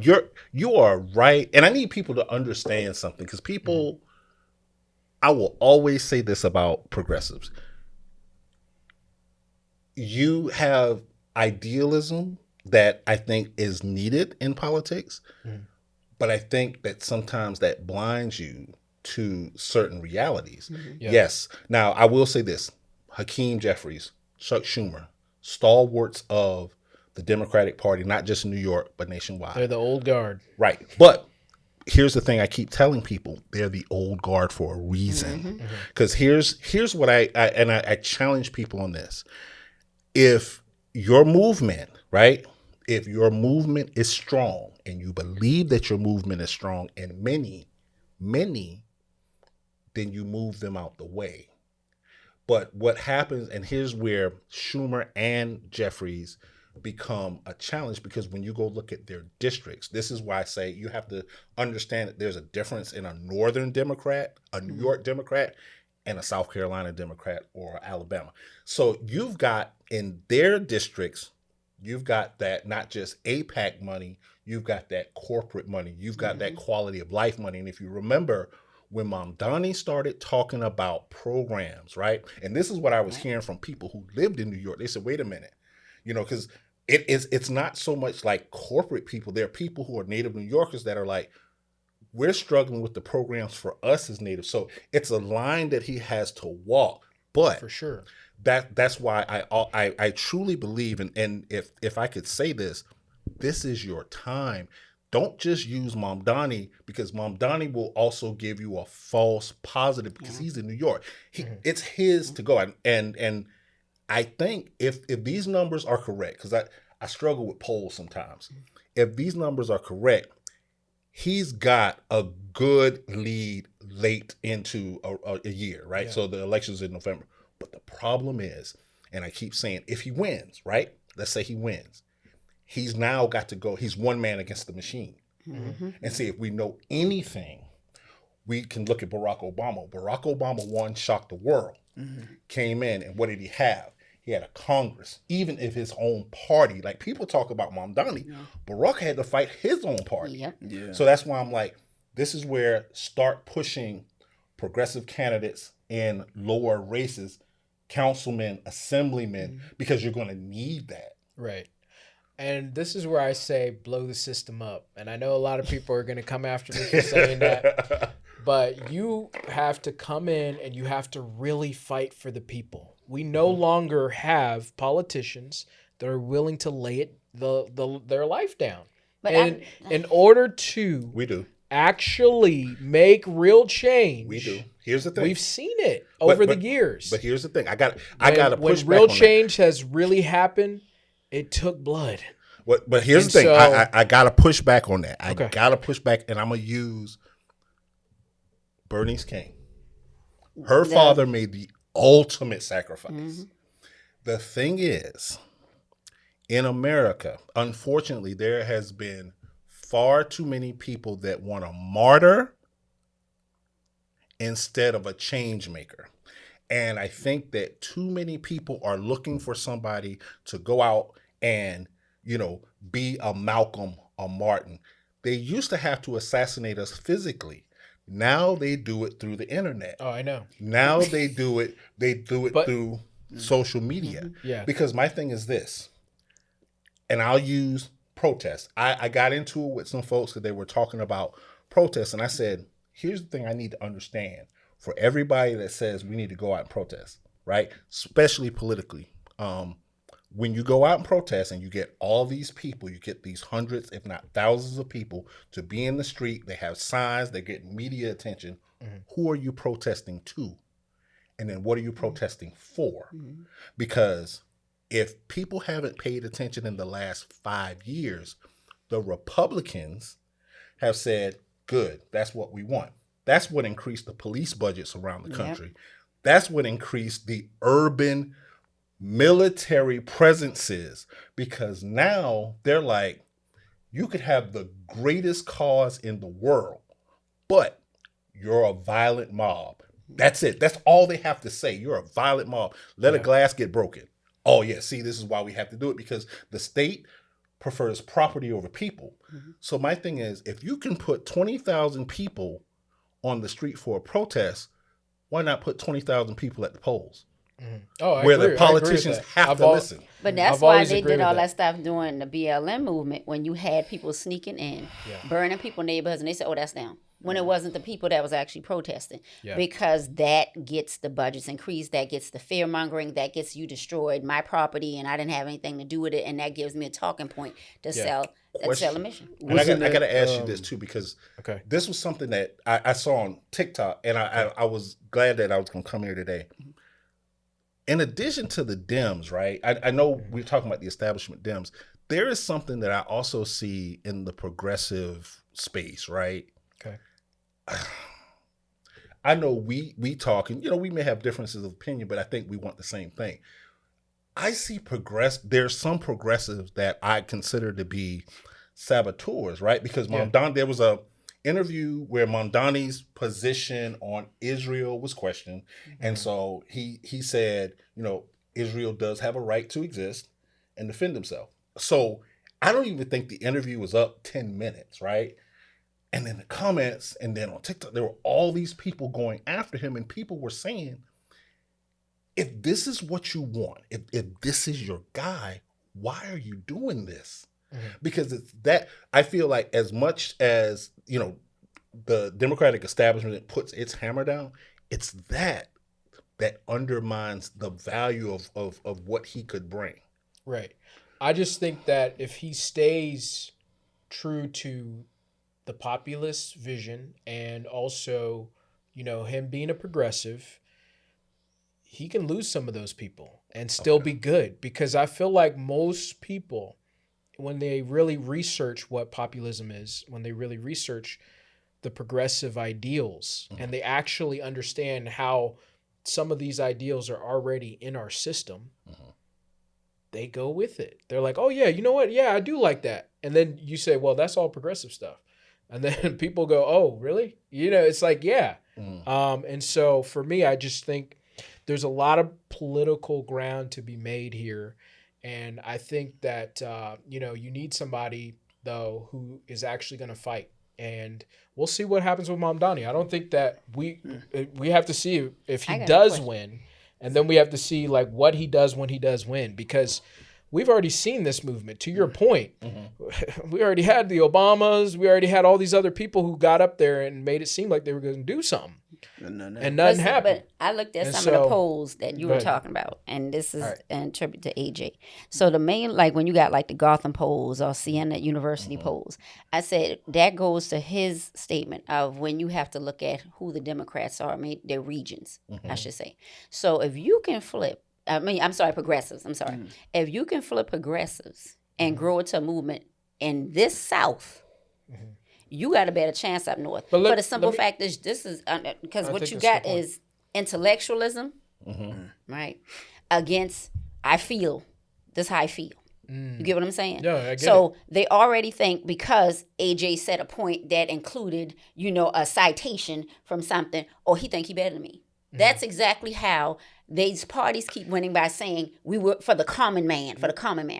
you are right, and I need people to understand something, because people. I will always say this about progressives. You have idealism that I think is needed in politics, but I think that sometimes that blinds you to certain realities. Yeah. Yes. Now, I will say this. Hakeem Jeffries, Chuck Schumer, stalwarts of the Democratic Party, not just in New York, but nationwide. They're the old guard. Right. But here's the thing I keep telling people, they're the old guard for a reason. Because here's what I challenge people on this. If your movement, right, if your movement is strong and you believe that your movement is strong and many, then you move them out the way. But what happens, and here's where Schumer and Jeffries become a challenge, because when you go look at their districts, this is why I say you have to understand that there's a difference in a Northern Democrat, a New York Democrat, and a South Carolina Democrat or Alabama. So you've got in their districts, you've got that not just APAC money, you've got that corporate money, you've got that quality of life money. And if you remember, when Mamdani started talking about programs, right? And this is what I was hearing from people who lived in New York. They said, wait a minute, because it's not so much like corporate people. There are people who are native New Yorkers that are like, we're struggling with the programs for us as natives. So it's a line that he has to walk. But For sure. that's why I truly believe, and if I could say this is your time. Don't just use Mamdani, because Mamdani will also give you a false positive because he's in New York. It's his to go. And I think if these numbers are correct, because I struggle with polls sometimes. If these numbers are correct, he's got a good lead late into a year, right? So the election's in November. But the problem is, and I keep saying, if he wins, right? Let's say he wins. He's now got to go, he's one man against the machine. And see, if we know anything, we can look at Barack Obama. Barack Obama won, shocked the world, came in, and what did he have? He had a Congress, even if his own party, like people talk about Mamdani, Barack had to fight his own party. So that's why I'm like, this is where start pushing progressive candidates in lower races, councilmen, assemblymen, because you're going to need that. Right. And this is where I say blow the system up. And I know a lot of people are going to come after me for saying that. But you have to come in and you have to really fight for the people. We no longer have politicians that are willing to lay their life down. But and in order to We do. actually make real change, We do. Here's the thing. we've seen it over the years. But here's the thing. I got to push when back real on change has really happened, it took blood. But here's And the thing. so- I got to push back on that. I Okay. got to push back, and I'm going to use Bernice King. Her father made the ultimate sacrifice. The thing is, in America, unfortunately, there has been far too many people that want a martyr instead of a change maker. And I think that too many people are looking for somebody to go out and, be a Malcolm, a Martin. They used to have to assassinate us physically. Now they do it through the internet. Oh, I know. Now they do it But- through social media. Yeah. Because my thing is this, and I'll use protest. I got into it with some folks because they were talking about protests, and I said, here's the thing I need to understand for everybody that says we need to go out and protest, right? Especially politically. When you go out and protest and you get all these people, you get these hundreds, if not thousands of people to be in the street, they have signs, they get media attention. Who are you protesting to? And then what are you protesting for? Because if people haven't paid attention in the last 5 years, the Republicans have said, good, that's what we want. That's what increased the police budgets around the country. That's what increased the urban military presences, because now they're like, you could have the greatest cause in the world, but you're a violent mob. That's it. That's all they have to say. You're a violent mob. Let a glass get broken. Oh, yeah. See, this is why we have to do it, because the state prefers property over people. So my thing is, if you can put 20,000 people on the street for a protest, why not put 20,000 people at the polls? Oh, I Where agree. the politicians have to listen. But that's I've why always they agreed did with all that. that stuff during the BLM movement, when you had people sneaking in, burning people's neighborhoods, and they said, oh, that's down. when it wasn't the people that was actually protesting. Yeah. Because that gets the budgets increased, that gets the fear mongering, that gets you destroyed my property and I didn't have anything to do with it, and that gives me a talking point to sell a mission. And I got to ask you this too, because this was something that I saw on TikTok, and I was glad that I was going to come here today. In addition to the Dems, right? I know we're talking about the establishment Dems. There is something that I also see in the progressive space, right? Okay. I know we talk, and we may have differences of opinion, but I think we want the same thing. I see there's some progressives that I consider to be saboteurs, right? Because there was a interview where Mamdani's position on Israel was questioned. And so he said, Israel does have a right to exist and defend himself. So I don't even think the interview was up 10 minutes, right? And then the comments, and then on TikTok, there were all these people going after him, and people were saying, if this is what you want, if this is your guy, why are you doing this? Because it's that, I feel like as much as, the Democratic establishment puts its hammer down, it's that undermines the value of what he could bring. Right. I just think that if he stays true to the populist vision and also, him being a progressive, he can lose some of those people and still be good. Because I feel like most people, when they really research what populism is, when they really research the progressive ideals, and they actually understand how some of these ideals are already in our system, they go with it. They're like, oh yeah, you know what? Yeah, I do like that. And then you say, well, that's all progressive stuff. And then people go, oh, really? It's like, yeah. And so for me, I just think there's a lot of political ground to be made here. And I think that, you need somebody, though, who is actually going to fight. And we'll see what happens with Mamdani. I don't think that we have to see if he does win. And then we have to see what he does when he does win, because we've already seen this movement. To your point, we already had the Obamas. We already had all these other people who got up there and made it seem like they were going to do something. And nothing happened. But I looked at some of the polls that you were talking about, and this is in tribute to AJ. So the main, when you got the Gotham polls or Siena University polls, I said that goes to his statement of when you have to look at who the Democrats are, their regions, I should say. So if you can flip, progressives, if you can flip progressives and grow it to a movement in this South, you got a better chance up north. But the simple fact is, this is because what you got is intellectualism, right? Against, I feel, this is how I feel. You get what I'm saying? Yeah, I get it. They already think, because AJ said a point that included, a citation from something, he think he better than me. That's exactly how these parties keep winning, by saying we were for the common man,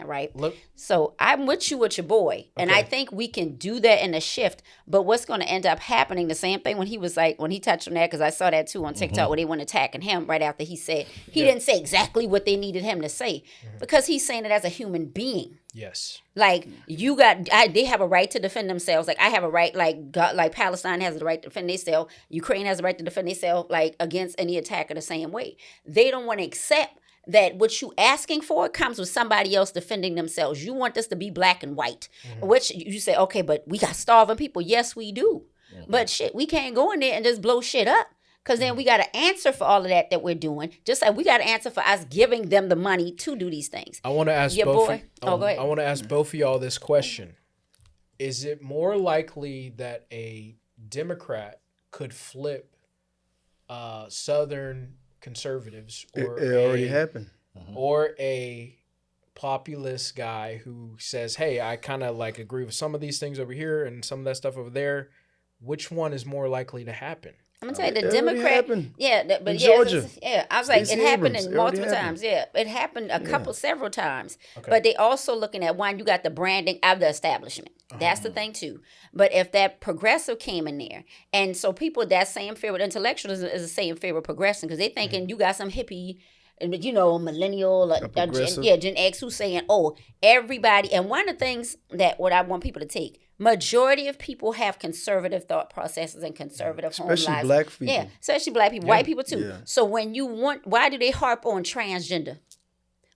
right? So I'm with you with your boy. And I think we can do that in a shift. But what's going to end up happening, the same thing when he touched on that, because I saw that too on TikTok, where they went attacking him right after he said, he didn't say exactly what they needed him to say, because he's saying it as a human being. Yes. They have a right to defend themselves. I have a right, Palestine has the right to defend themselves. Ukraine has the right to defend themselves, against any attacker the same way. They don't want to accept that what you asking for comes with somebody else defending themselves. You want this to be black and white, which you say, okay, but we got starving people. Yes, we do. But shit, we can't go in there and just blow shit up. Because then we got to answer for all of that we're doing. Just like we got to answer for us giving them the money to do these things. I want to ask go ahead. I want to ask both of y'all this question. Is it more likely that a Democrat could flip Southern conservatives, or it already happened, or a populist guy who says, hey, I kind of agree with some of these things over here and some of that stuff over there? Which one is more likely to happen? I'm gonna tell you, the Democrat, in Georgia. I was it happened in multiple times. Yeah, it happened several times. Okay. But they also looking at, one, you got the branding of the establishment. That's the thing too. But if that progressive came in there, and so people that same fear with intellectualism is the same fear with progressing, because they thinking you got some hippie, millennial, Gen X, who's saying, everybody. And one of the things that what I want people to take, Majority of people have conservative thought processes and conservative home Especially lives. black people. Yeah, especially black people, white people too. Yeah. So when you want, why do they harp on transgender?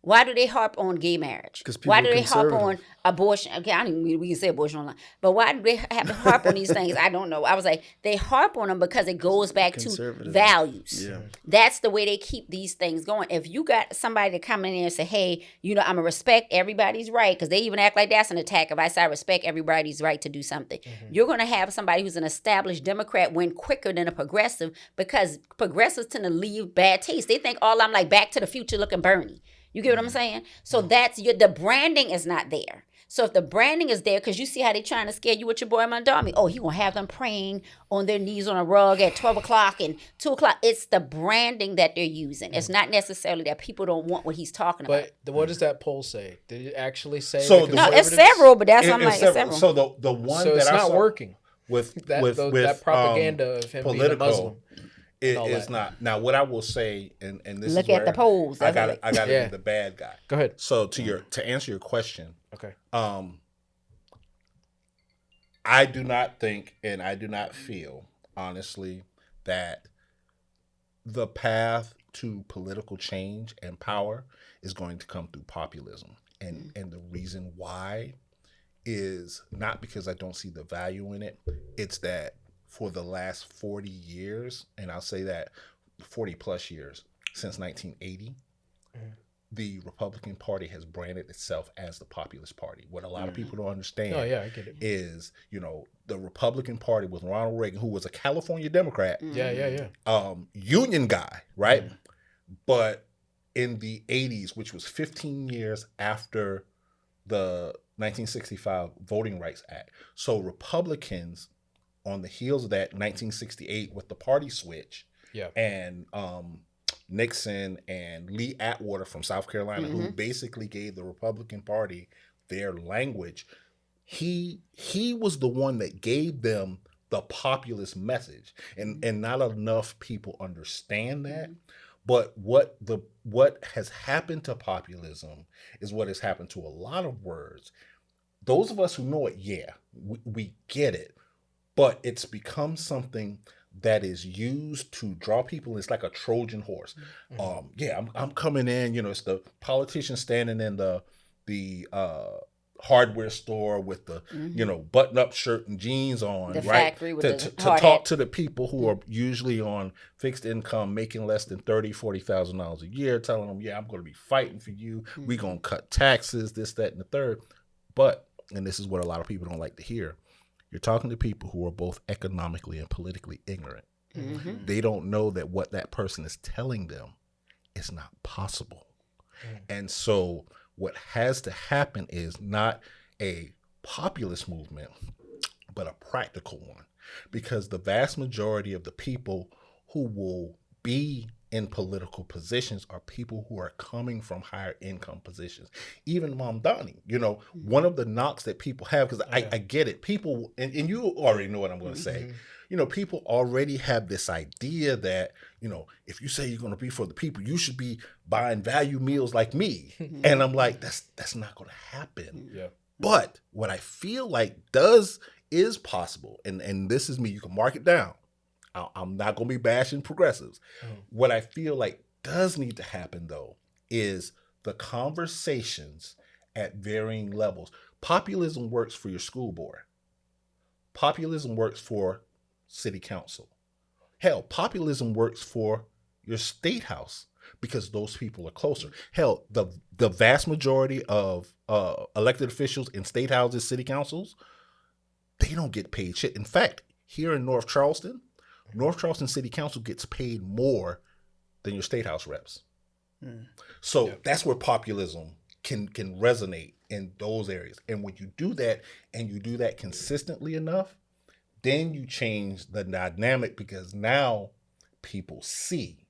Why do they harp on gay marriage? 'Cause people Why are do they harp on conservative. abortion? Okay, I don't even we can say abortion online, but why do they have to harp on these things? I don't know. I was like, they harp on them because it goes back to Conservative. values. Yeah. That's the way they keep these things going. If you got somebody to come in there and say, hey, I'm going to respect everybody's right, because they even act like that's an attack. If I say I respect everybody's right to do something, you're going to have somebody who's an established Democrat win quicker than a progressive, because progressives tend to leave bad taste. They think I'm like Back to the Future looking Bernie. You get what I'm saying? So that's the branding is not there. So if the branding is there, because you see how they trying to scare you with your boy Mondami. Oh, he going to have them praying on their knees on a rug at 12 o'clock and 2 o'clock. It's the branding that they're using. It's not necessarily that people don't want what he's talking about. But what does that poll say? Did it actually say? So the No, it's conservatives? several, but that's I'm It's like, it's several. several. So the one So that it's I not saw working. with That propaganda of him being a political, Muslim. it all is that. not. Now, what I will say, and this Look is at where the polls. I That's got what I got to Yeah. be the bad guy. Go ahead. So to answer your question, Okay. I do not think, and I do not feel, honestly, that the path to political change and power is going to come through populism. And the reason why is not because I don't see the value in it. It's that for the last 40 years, and I'll say that 40 plus years, since 1980, the Republican Party has branded itself as the populist party. What a lot of people don't understand Oh yeah, I get it. is, the Republican Party with Ronald Reagan, who was a California Democrat, Yeah. union guy, right? But in the 80s, which was 15 years after the 1965 Voting Rights Act. So Republicans, on the heels of that 1968 with the party switch, Yeah. and Nixon and Lee Atwater from South Carolina, who basically gave the Republican Party their language, he was the one that gave them the populist message, and not enough people understand that. But what has happened to populism is what has happened to a lot of words. Those of us who know it, we get it, but it's become something that is used to draw people. It's like a Trojan horse. I'm coming in. It's the politician standing in the hardware store with the button-up shirt and jeans on, The right? factory with to the hard talk hat. to the people who are usually on fixed income, making less than $30,000-$40,000 a year, telling them, I'm going to be fighting for you. We're going to cut taxes, this, that, and the third. But, and this is what a lot of people don't like to hear, you're talking to people who are both economically and politically ignorant. They don't know that what that person is telling them is not possible. And so what has to happen is not a populist movement, but a practical one. Because the vast majority of the people who will be in political positions are people who are coming from higher income positions. Even Mamdani, one of the knocks that people have, because I get it, people, and you already know what I'm going to say, people already have this idea that, if you say you're going to be for the people, you should be buying value meals like me. And I'm like, that's not going to happen. Yeah. But what I feel like is possible, and this is me, you can mark it down. I'm not going to be bashing progressives. What I feel like does need to happen, though, is the conversations at varying levels. Populism works for your school board. Populism works for city council. Hell, populism works for your state house because those people are closer. Hell, the vast majority of elected officials in state houses, city councils, they don't get paid shit. In fact, here in North Charleston City Council gets paid more than your state house reps. So that's where populism can resonate in those areas. And when you do that, and you do that consistently enough, then you change the dynamic, because now people see.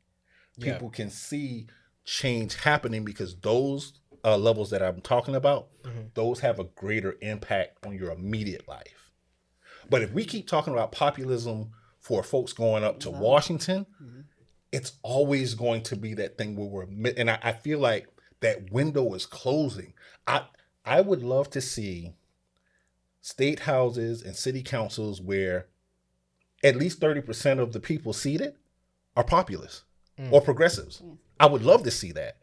People can see change happening, because those levels that I'm talking about, those have a greater impact on your immediate life. But if we keep talking about populism for folks going up to Washington, it's always going to be that thing where and I feel like that window is closing. I would love to see state houses and city councils where at least 30% of the people seated are populists or progressives. I would love to see that.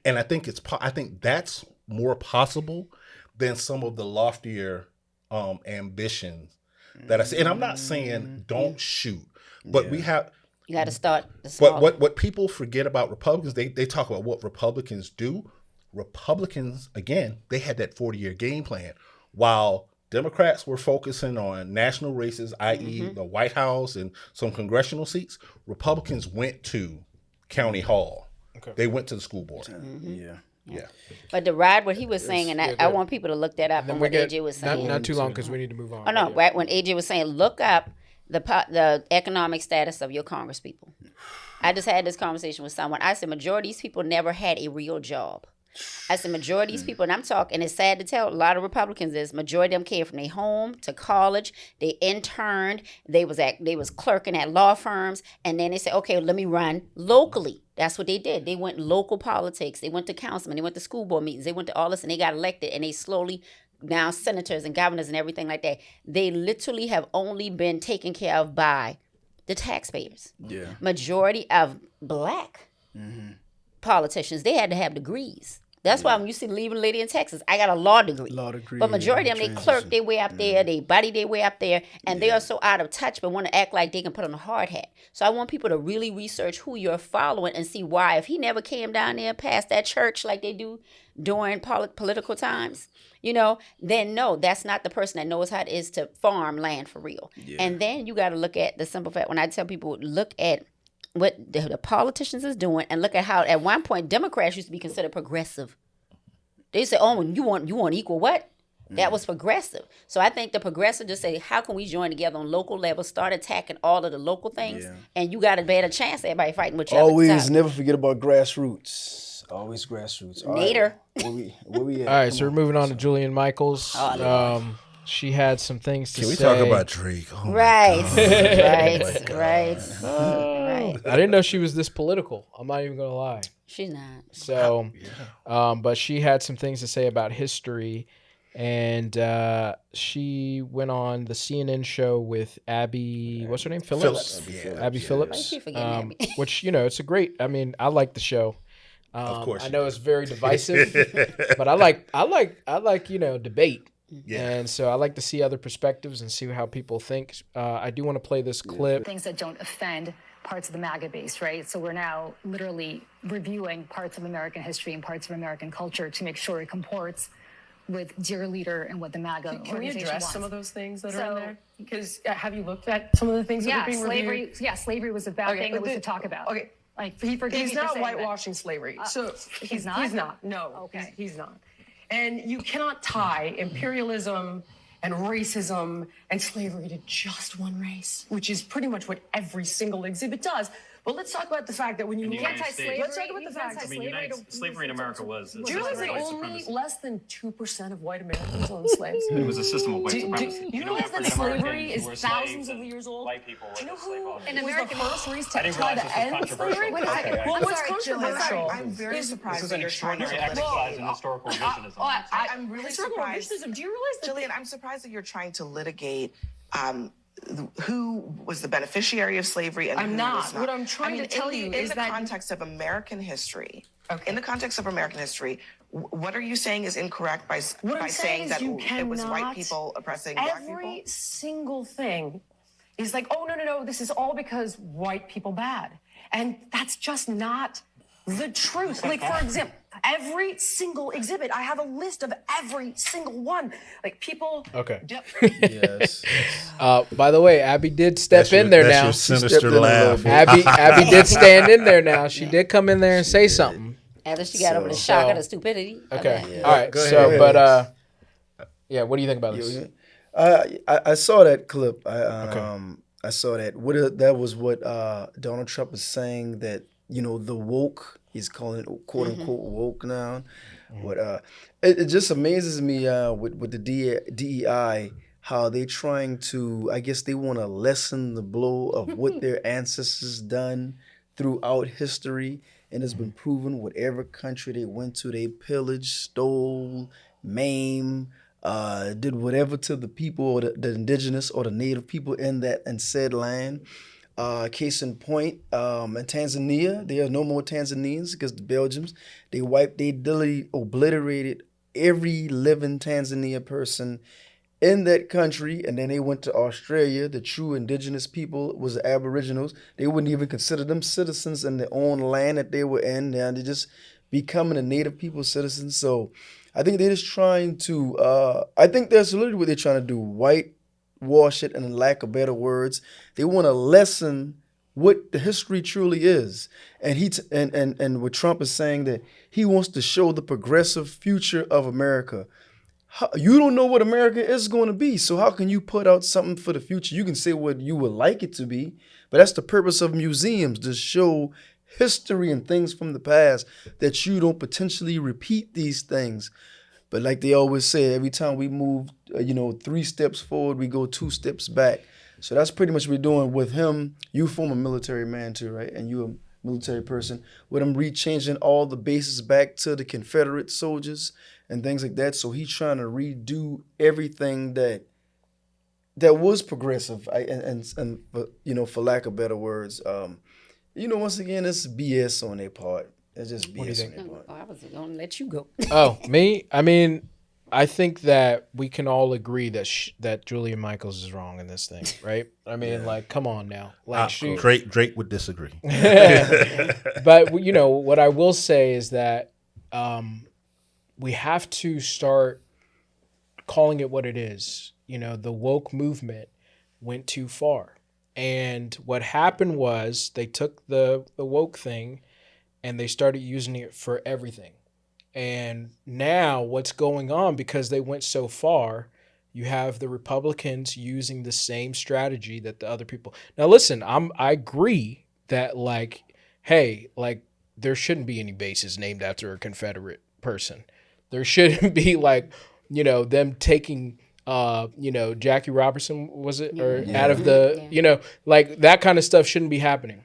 And I think I think that's more possible than some of the loftier ambitions that I see. And I'm not saying don't shoot, but we have. You got to start the small. But what people forget about Republicans, they talk about what Republicans do. Republicans, again, they had that 40-year game plan, while Democrats were focusing on national races, i.e. the White House and some congressional seats. Republicans went to County Hall. Okay. They went to the school board. Yeah. But to ride what he was saying, and I want people to look that up and what AJ was saying. Not too long because we need to move on. Oh, no, right when AJ was saying, look up the economic status of your congresspeople. I just had this conversation with someone. I said, majority of these people never had a real job. I said, majority of these people, and I'm talking, and it's sad to tell, a lot of Republicans is, majority of them came from their home to college, they interned, they was clerking at law firms, and then they said, okay, let me run locally. That's what they did. They went local politics. They went to councilmen. They went to school board meetings. They went to all this, and they got elected, and they slowly, now senators and governors and everything like that, they literally have only been taken care of by the taxpayers. Yeah. Majority of black politicians, they had to have degrees. That's why when you see leaving lady in Texas, I got a law degree. But majority of them, they clerk their way up there, they buddy their way up there, and they are so out of touch, but want to act like they can put on a hard hat. So I want people to really research who you're following and see why. If he never came down there past that church like they do during political times, then no, that's not the person that knows how it is to farm land for real. Yeah. And then you got to look at the simple fact, when I tell people, look at what the politicians is doing, and look at how at one point Democrats used to be considered progressive. They say, "Oh, you want equal what?" That was progressive. So I think the progressive just say, "How can we join together on local level, start attacking all of the local things, and you got a better chance." Everybody fighting with you. Always, never forget about grassroots. Always grassroots. Nader. Where we at? All right, so we're moving on to Jillian Michaels. She had some things to say. Can we talk about Drake? Oh right. I didn't know she was this political. I'm not even going to lie. She's not. So, but she had some things to say about history. And she went on the CNN show with Abby, what's her name? Phillips. Abby Phillips. Which, it's a great, I like the show. Of course. I know it's very divisive, but I like debate. Yeah. And so I like to see other perspectives and see how people think. I do want to play this clip. Things that don't offend parts of the MAGA base, right? So we're now literally reviewing parts of American history and parts of American culture to make sure it comports with dear leader and what the MAGA organization Can we address wants. some of those things that are in there? Because have you looked at some of the things that are being reviewed? Slavery was a bad thing that we should talk about. Okay. Like, he forgave He's me for not saying whitewashing slavery. So he's not? He's not. No. Okay. He's not. And you cannot tie imperialism and racism and slavery to just one race, which is pretty much what every single exhibit does. But let's talk about the fact that when you let's talk about the fact slavery in America was. Do you realize that only less than 2% of white Americans owned slaves? It was a system of white supremacy. You realize that slavery is thousands of years old? White people. Do you know who in America was the first race to try to end slavery? Well, what's controversial? I'm very surprised. This is an extraordinary exercise in historical revisionism. I'm really surprised. Do you realize that? Jillian, I'm surprised that you're trying to litigate who was the beneficiary of slavery and I'm who not. was not. What I'm trying to tell you is that in the context of American history, what are you saying is incorrect by saying that it was white people oppressing black people? Every single thing is like, oh, no, this is all because white people bad. And that's just not the truth. Like, for example, every single exhibit, I have a list of every single one. Like, people... Okay. Yes. By the way, Abby did step in there now. Your sinister laugh. Abby did stand in there now. She did come in there and say something. After she got over the shock of the stupidity. Okay. Yeah. All right. Go So, ahead. but, what do you think about this? I saw that clip. I saw that. That was what Donald Trump is saying, that, the woke, he's calling it quote unquote woke now. But it just amazes me with the DEI, how they trying to, I guess they want to lessen the blow of what their ancestors done throughout history. And it's been proven, whatever country they went to, they pillaged, stole, maimed, did whatever to the people or the indigenous or the native people in said land. Case in point, in Tanzania, there are no more Tanzanians because the Belgians, they literally obliterated every living Tanzania person in that country, and then they went to Australia. The true indigenous people was the Aboriginals. They wouldn't even consider them citizens in their own land that they were in. Now they're just becoming a native people citizens. So I think they're just trying to, I think that's literally what they're trying to do, whitewash it, in lack of better words. They want to lessen what the history truly is. And and what Trump is saying, that he wants to show the progressive future of America. You don't know what America is going to be, so how can you put out something for the future? You can say what you would like it to be, but that's the purpose of museums, to show history and things from the past, that you don't potentially repeat these things. But like they always say, every time we move, 3 steps forward, we go 2 steps back. So that's pretty much what we're doing with him. You former military man too, right? And you a military person. With him rechanging all the bases back to the Confederate soldiers and things like that. So he's trying to redo everything that was progressive, and for lack of better words, once again, it's BS on their part. It's just BS on their part. I was going to let you go. Oh, me? I mean, I think that we can all agree that that Jillian Michaels is wrong in this thing, right? I mean, come on now. Drake would disagree. But what I will say is that we have to start calling it what it is. The woke movement went too far. And what happened was they took the woke thing and they started using it for everything. And now what's going on, because they went so far, you have the Republicans using the same strategy that the other people. Now, listen, I agree that there shouldn't be any bases named after a Confederate person. There shouldn't be them taking Jackie Robinson, was it? Or out of the, that kind of stuff shouldn't be happening.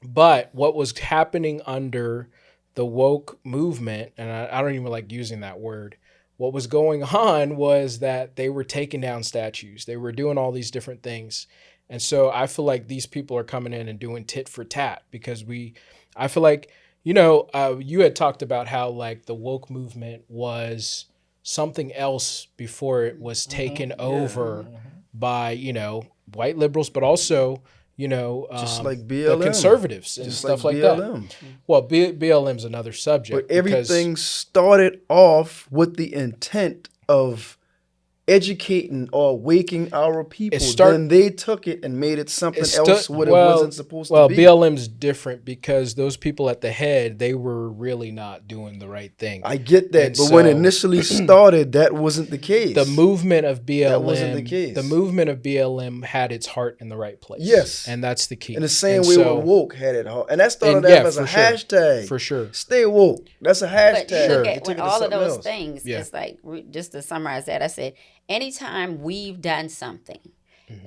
But what was happening under the woke movement, and I don't even like using that word, what was going on was that they were taking down statues. They were doing all these different things. And so I feel like these people are coming in and doing tit for tat, because I feel like, you had talked about how the woke movement was something else before it was taken over by, white liberals, but also, just like BLM, the conservatives and just stuff like BLM. that. Well, BLM's another subject. But everything started off with the intent of educating or waking our people. Then they took it and made it something else what it wasn't supposed to be. Well, BLM's different because those people at the head, they were really not doing the right thing. I get that, but when it initially started, that wasn't the case. The movement of BLM, that wasn't the case. The movement of BLM had its heart in the right place. Yes. And that's the key. In the same way woke had it heart. And that started out as a hashtag. For sure. Stay woke. That's a hashtag. But look at when all of those things, it's like, just to summarize that, I said, anytime we've done something,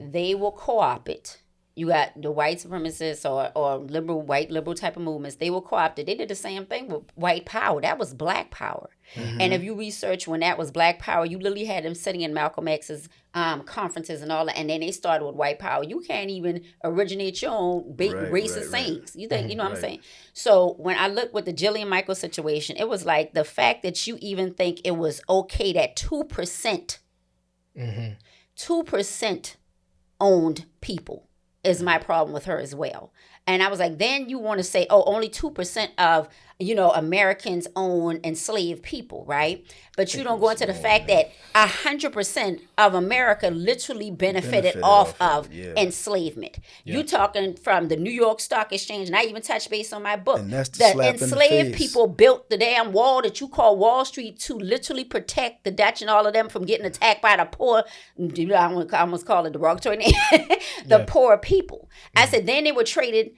they will co-opt it. You got the white supremacists or white liberal type of movements. They will co-opt it. They did the same thing with white power. That was black power. And if you research when that was black power, you literally had them sitting in Malcolm X's conferences and all that. And then they started with white power. You can't even originate your own racist sayings. You think, what I'm saying? So when I look with the Jillian Michaels situation, it was like the fact that you even think it was okay that 2%, 2% owned people is my problem with her as well. And I was like, then you want to say, only 2% of, Americans own enslaved people, right? But you don't go into the fact that 100% of America literally benefited off of enslavement. You're talking from the New York Stock Exchange, and I even touched base on my book. And that's the slap in the enslaved face. people built the damn wall that you call Wall Street to literally protect the Dutch and all of them from getting attacked by the poor. I almost call it the derogatory name. The poor people. people. I said, then they were traded,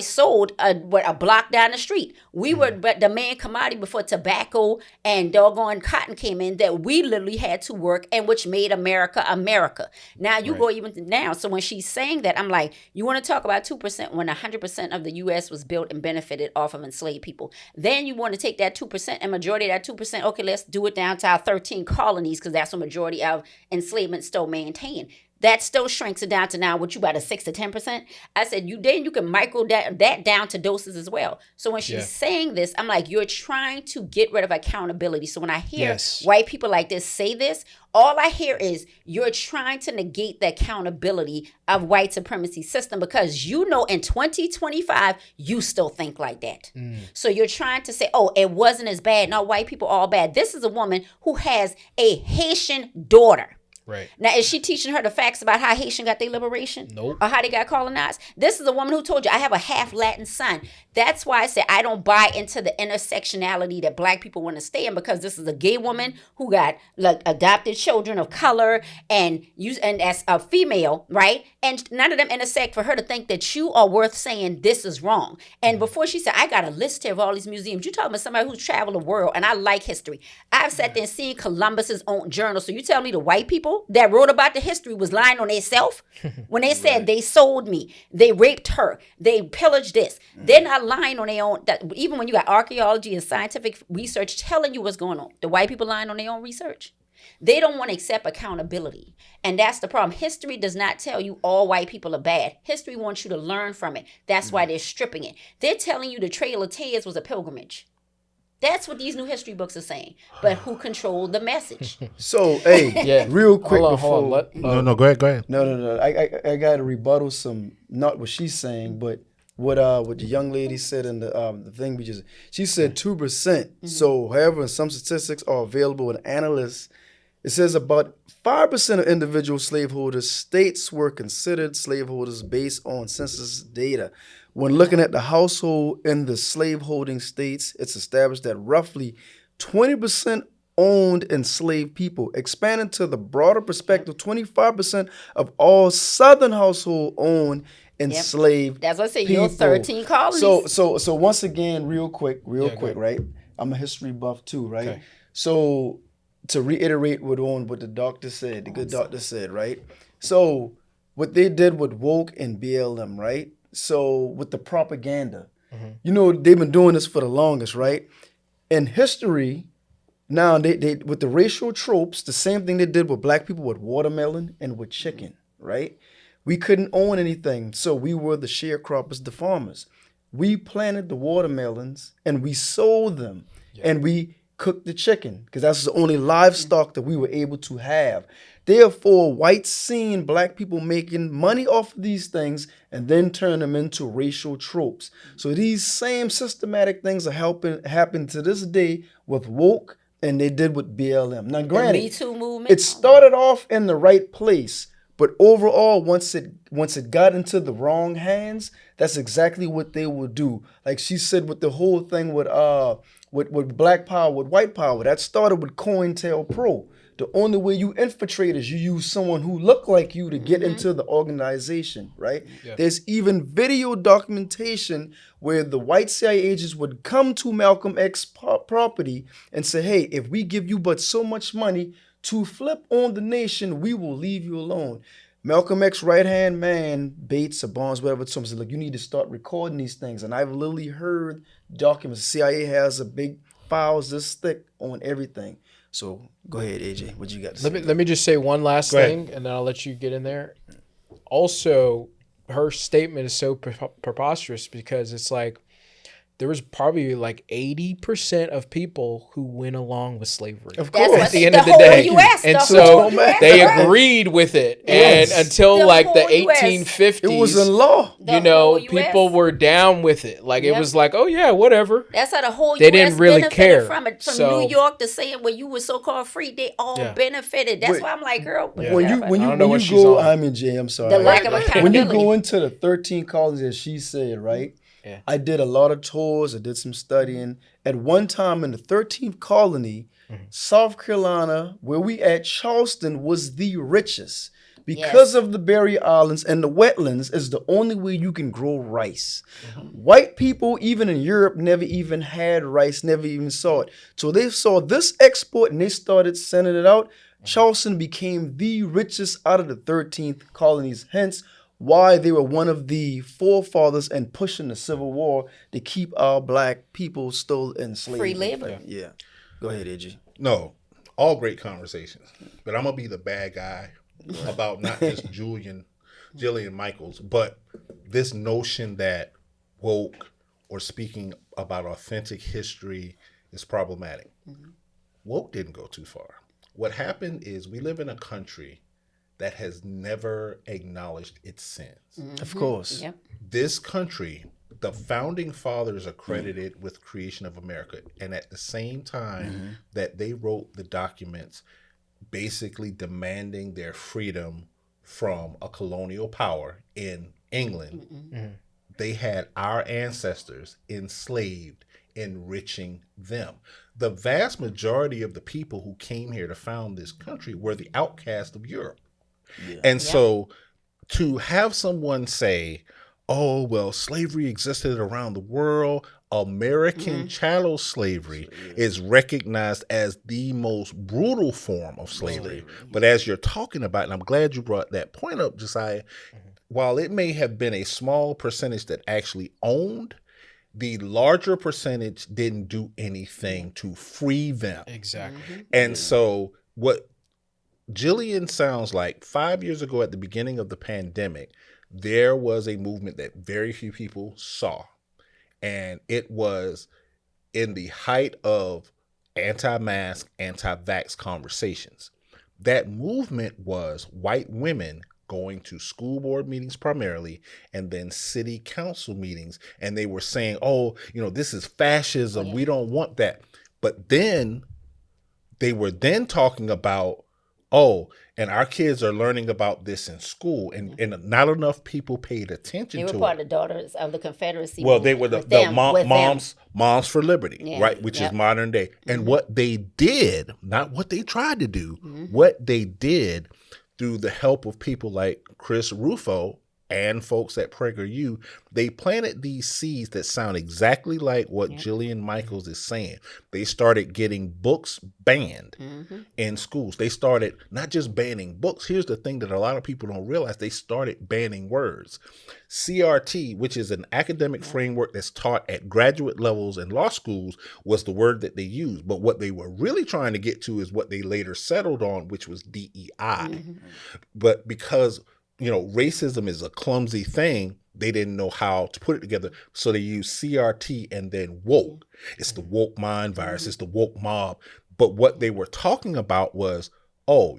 sold a block down the street. We were the main commodity before tobacco and doggone cotton came in, that we literally had to work, and which made America America. Now you go even now. So when she's saying that, I'm like, you want to talk about 2% when 100% of the U.S. was built and benefited off of enslaved people. Then you want to take that 2% and majority of that 2%, okay, let's do it down to our 13 colonies, because that's the majority of enslavement still maintained. That still shrinks it down to now what you about a 6 to 10%. I said, you can micro that down to doses as well. So when she's saying this, I'm like, you're trying to get rid of accountability. So when I hear white people like this say this, all I hear is you're trying to negate the accountability of white supremacy system, because in 2025, you still think like that. So you're trying to say, oh, it wasn't as bad. No, white people all bad. This is a woman who has a Haitian daughter. Right. Now, is she teaching her the facts about how Haitian got their liberation? Nope. Or how they got colonized? This is a woman who told you, I have a half Latin son. That's why I say I don't buy into the intersectionality that black people want to stay in, because this is a gay woman who got adopted children of color and as a female, right? And none of them intersect for her to think that you are worth saying this is wrong. And before she said, I got a list here of all these museums. You're talking about somebody who's traveled the world, and I like history. I've sat there and seen Columbus's own journal. So you tell me the white people that wrote about the history was lying on themselves when they said they sold me, they raped her, they pillaged this. They're not lying on their own. That even when you got archaeology and scientific research telling you what's going on, the white people lying on their own research. They don't want to accept accountability. And that's the problem. History does not tell you all white people are bad. History wants you to learn from it. That's why they're stripping it. They're telling you the Trail of Tears was a pilgrimage. That's what these new history books are saying. But who controlled the message? So, hey, real quick Hold on. No, go ahead. No. I got to rebuttal not what she's saying, but what the young lady said in the thing she said 2%. So, however, some statistics are available with analysts. It says about 5% of individual slaveholders states were considered slaveholders based on census data. When looking at the household in the slaveholding states, it's established that roughly 20% owned enslaved people. Expanding to the broader perspective, 25% of all Southern household owned enslaved That's what I say. people. You're 13 colonies. So once again, real quick, right? I'm a history buff too, right? Okay. So to reiterate what the doctor said, the good doctor said, right? So what they did with woke and BLM, right? So with the propaganda, they've been doing this for the longest, right? In history, now they with the racial tropes, the same thing they did with black people with watermelon and with chicken, right? We couldn't own anything, so we were the sharecroppers, the farmers. We planted the watermelons and we sold them, and we cooked the chicken, because that's the only livestock that we were able to have. Therefore, whites seen black people making money off of these things and then turn them into racial tropes. So these same systematic things are happen to this day with woke, and they did with BLM. Now, granted, the Me Too movement. it started off in the right place, but overall, once it got into the wrong hands, that's exactly what they will do. Like she said with the whole thing with black power, with white power, that started with COINTELPRO. The only way you infiltrate is you use someone who look like you to get into the organization, right? Yeah. There's even video documentation where the white CIA agents would come to Malcolm X property and say, hey, if we give you but so much money to flip on the nation, we will leave you alone. Malcolm X right-hand man, Bates or Barnes, whatever, told him, said, look, you need to start recording these things. And I've literally heard documents. The CIA has a big files this thick on everything. So go ahead, AJ. What you got to say? Let me just say one last thing, and then I'll let you get in there. Also, her statement is so preposterous because it's like there was probably like 80% of people who went along with slavery. Of course. At the end of the day. And so they agreed with it. Yes. And until like the 1850s, it was in law. People were down with it. Like it was like, oh yeah, whatever. That's how the whole they US didn't really care from it. From New York to saying where you were so-called free, they all benefited. That's why I'm like, girl. When you go, I'm in Jay, I'm sorry. The lack of accountability. When you go into the 13 colonies, as she said, right? Yeah. I did a lot of tours. I did some studying. At one time in the 13th colony, South Carolina, where we at, Charleston was the richest. Because of the barrier islands and the wetlands is the only way you can grow rice. White people, even in Europe, never even had rice, never even saw it. So they saw this export and they started sending it out. Charleston became the richest out of the 13th colonies, hence why they were one of the forefathers in pushing the Civil War to keep our black people still enslaved. Free labor. Yeah. Go ahead, AG. No, all great conversations, but I'm gonna be the bad guy about not just Jillian Michaels, but this notion that woke or speaking about authentic history is problematic. Woke didn't go too far. What happened is we live in a country that has never acknowledged its sins. Of course. Yep. This country, the founding fathers are credited with creation of America, and at the same time that they wrote the documents basically demanding their freedom from a colonial power in England, they had our ancestors enslaved, enriching them. The vast majority of the people who came here to found this country were the outcasts of Europe. And so to have someone say, oh, well, slavery existed around the world, American chattel slavery is recognized as the most brutal form of slavery. But as you're talking about, and I'm glad you brought that point up, Josiah, while it may have been a small percentage that actually owned, the larger percentage didn't do anything to free them. Exactly. And so what Jillian sounds like 5 years ago at the beginning of the pandemic, there was a movement that very few people saw. And it was in the height of anti-mask, anti-vax conversations. That movement was white women going to school board meetings primarily and then city council meetings. And they were saying, oh, this is fascism. We don't want that. But then they were then talking about, and our kids are learning about this in school, and not enough people paid attention to it. They were part of the Daughters of the Confederacy. Well, they were Moms for Liberty, right, which is modern day. And what they did, not what they tried to do, what they did through the help of people like Chris Rufo and folks at PragerU, they planted these seeds that sound exactly like what Jillian Michaels is saying. They started getting books banned in schools. They started not just banning books. Here's the thing that a lot of people don't realize. They started banning words. CRT, which is an academic framework that's taught at graduate levels in law schools, was the word that they used. But what they were really trying to get to is what they later settled on, which was DEI. But because racism is a clumsy thing, they didn't know how to put it together. So they used CRT and then woke. It's the woke mind virus. It's the woke mob. But what they were talking about was,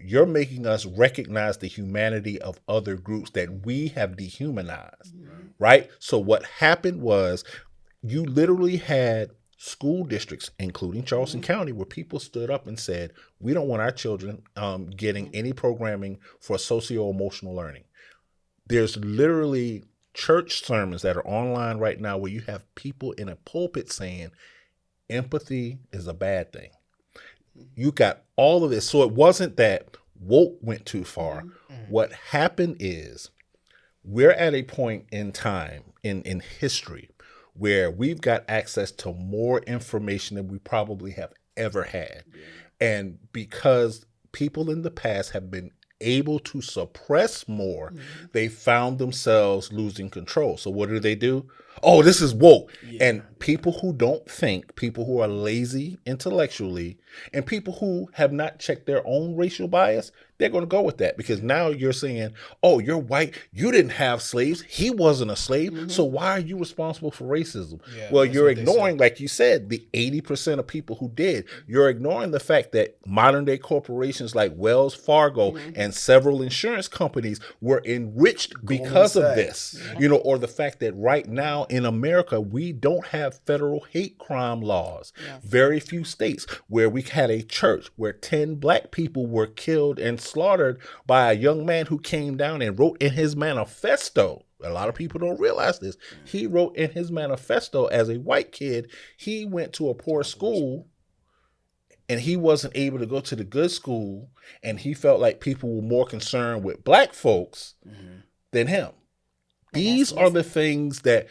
you're making us recognize the humanity of other groups that we have dehumanized, right? So what happened was you literally had school districts, including Charleston County, where people stood up and said, we don't want our children getting any programming for socio-emotional learning. There's literally church sermons that are online right now where you have people in a pulpit saying empathy is a bad thing. You got all of this. So it wasn't that woke went too far. What happened is we're at a point in time in history where we've got access to more information than we probably have ever had. And because people in the past have been able to suppress more, they found themselves losing control. So what do? This is woke. And people who don't think, people who are lazy intellectually, and people who have not checked their own racial bias, they're going to go with that, because now you're saying, you're white, you didn't have slaves, he wasn't a slave, so why are you responsible for racism? Well, you're ignoring, like you said, the 80% of people who did. You're ignoring the fact that modern day corporations like Wells Fargo and several insurance companies were enriched because of this, or the fact that right now in America, we don't have federal hate crime laws. Very few states where we had a church where 10 black people were killed and slaughtered by a young man who came down and wrote in his manifesto. A lot of people don't realize this. He wrote in his manifesto as a white kid, he went to a poor school and he wasn't able to go to the good school, and he felt like people were more concerned with black folks than him. These are the things that,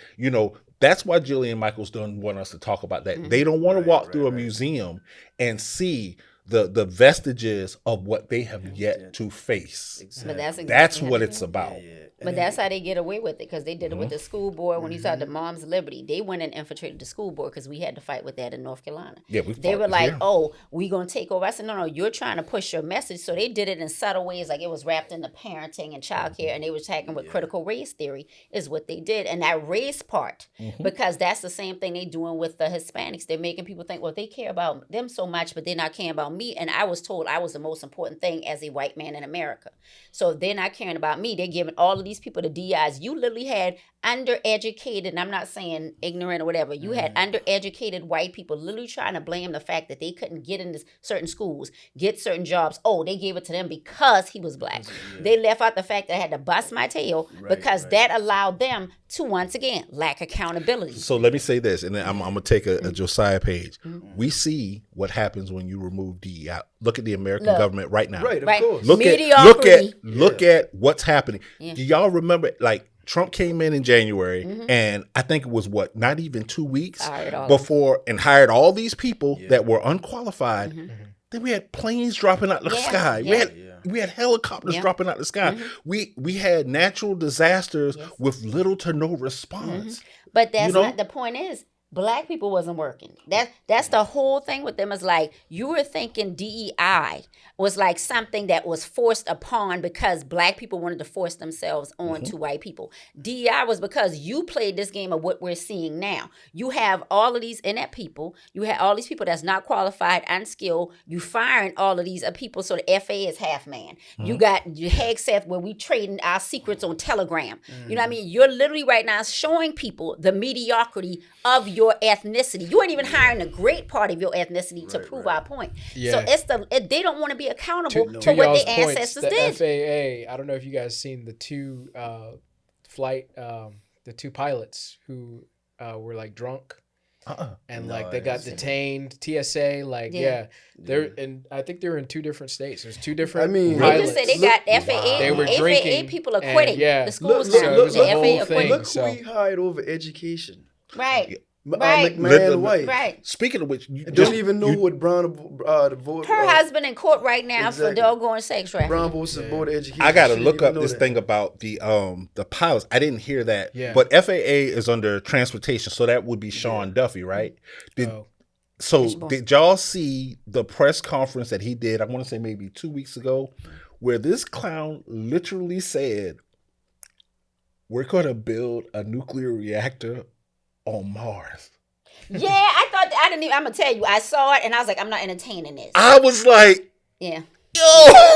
that's why Jillian Michaels don't want us to talk about that. They don't want to walk through a museum and see the vestiges of what they have yet to face. But that's what it's about. But that's how they get away with it, because they did it with the school board. When you saw the Moms Liberty, they went and infiltrated the school board because we had to fight with that in North Carolina. Yeah, they were like, "Oh, we gonna take over." I said, "No, you're trying to push your message." So they did it in subtle ways, like it was wrapped into parenting and childcare, and they were attacking with critical race theory is what they did, and that race part, because that's the same thing they doing with the Hispanics. They're making people think, well, they care about them so much, but they're not caring about me. And I was told I was the most important thing as a white man in America. So if they're not caring about me, they're giving all of these people the DIs. You literally had undereducated, and I'm not saying ignorant or whatever, you had undereducated white people literally trying to blame the fact that they couldn't get into certain schools, get certain jobs. Oh, they gave it to them because he was black. They left out the fact that I had to bust my tail because that allowed them to, once again, lack accountability. So let me say this, and then I'm going to take a Josiah page. We see what happens when you remove DEI. Look at the American government right now. Right, of course. Look at what's happening. Do y'all remember, like, Trump came in January, and I think it was not even 2 weeks before, and hired all these people that were unqualified. Then we had planes dropping out the sky. We had helicopters dropping out the sky. We had natural disasters with little to no response. But that's not the point. Is black people wasn't working. That's the whole thing with them. Is like you were thinking DEI was like something that was forced upon because black people wanted to force themselves on to white people. DEI was because you played this game of what we're seeing now. You have all of these inept people. You have all these people that's not qualified, unskilled. You firing all of these people, so the FAA is half man. You got your Hegseth where we trading our secrets on Telegram. You know what I mean? You're literally right now showing people the mediocrity of your ethnicity. You ain't even hiring a great part of your ethnicity to prove our point. So they don't want to be accountable for what their ancestors did. The FAA, I don't know if you guys seen the two the two pilots who were like drunk. And like they got detained. TSA, they're and I think they're in 2 different states. There's 2 different. They just say they got FAA. They were drinking. FAA people are quitting. The schools now. the FAA are quitting. Look who we hired over education. Right. McMahon White. Right. Speaking of which, you don't even know what Brown vote. Her husband in court right now for doggone sex trafficking. Brown votes Board of Education. I gotta look up this thing about the pilots. I didn't hear that. Yeah. But FAA is under transportation, so that would be Sean Duffy, right? Did y'all see the press conference that he did? I want to say maybe 2 weeks ago, where this clown literally said, "We're going to build a nuclear reactor on Mars." Yeah, I didn't even, I'm gonna tell you, I saw it and I was like, I'm not entertaining this. I was like, yeah. Yo!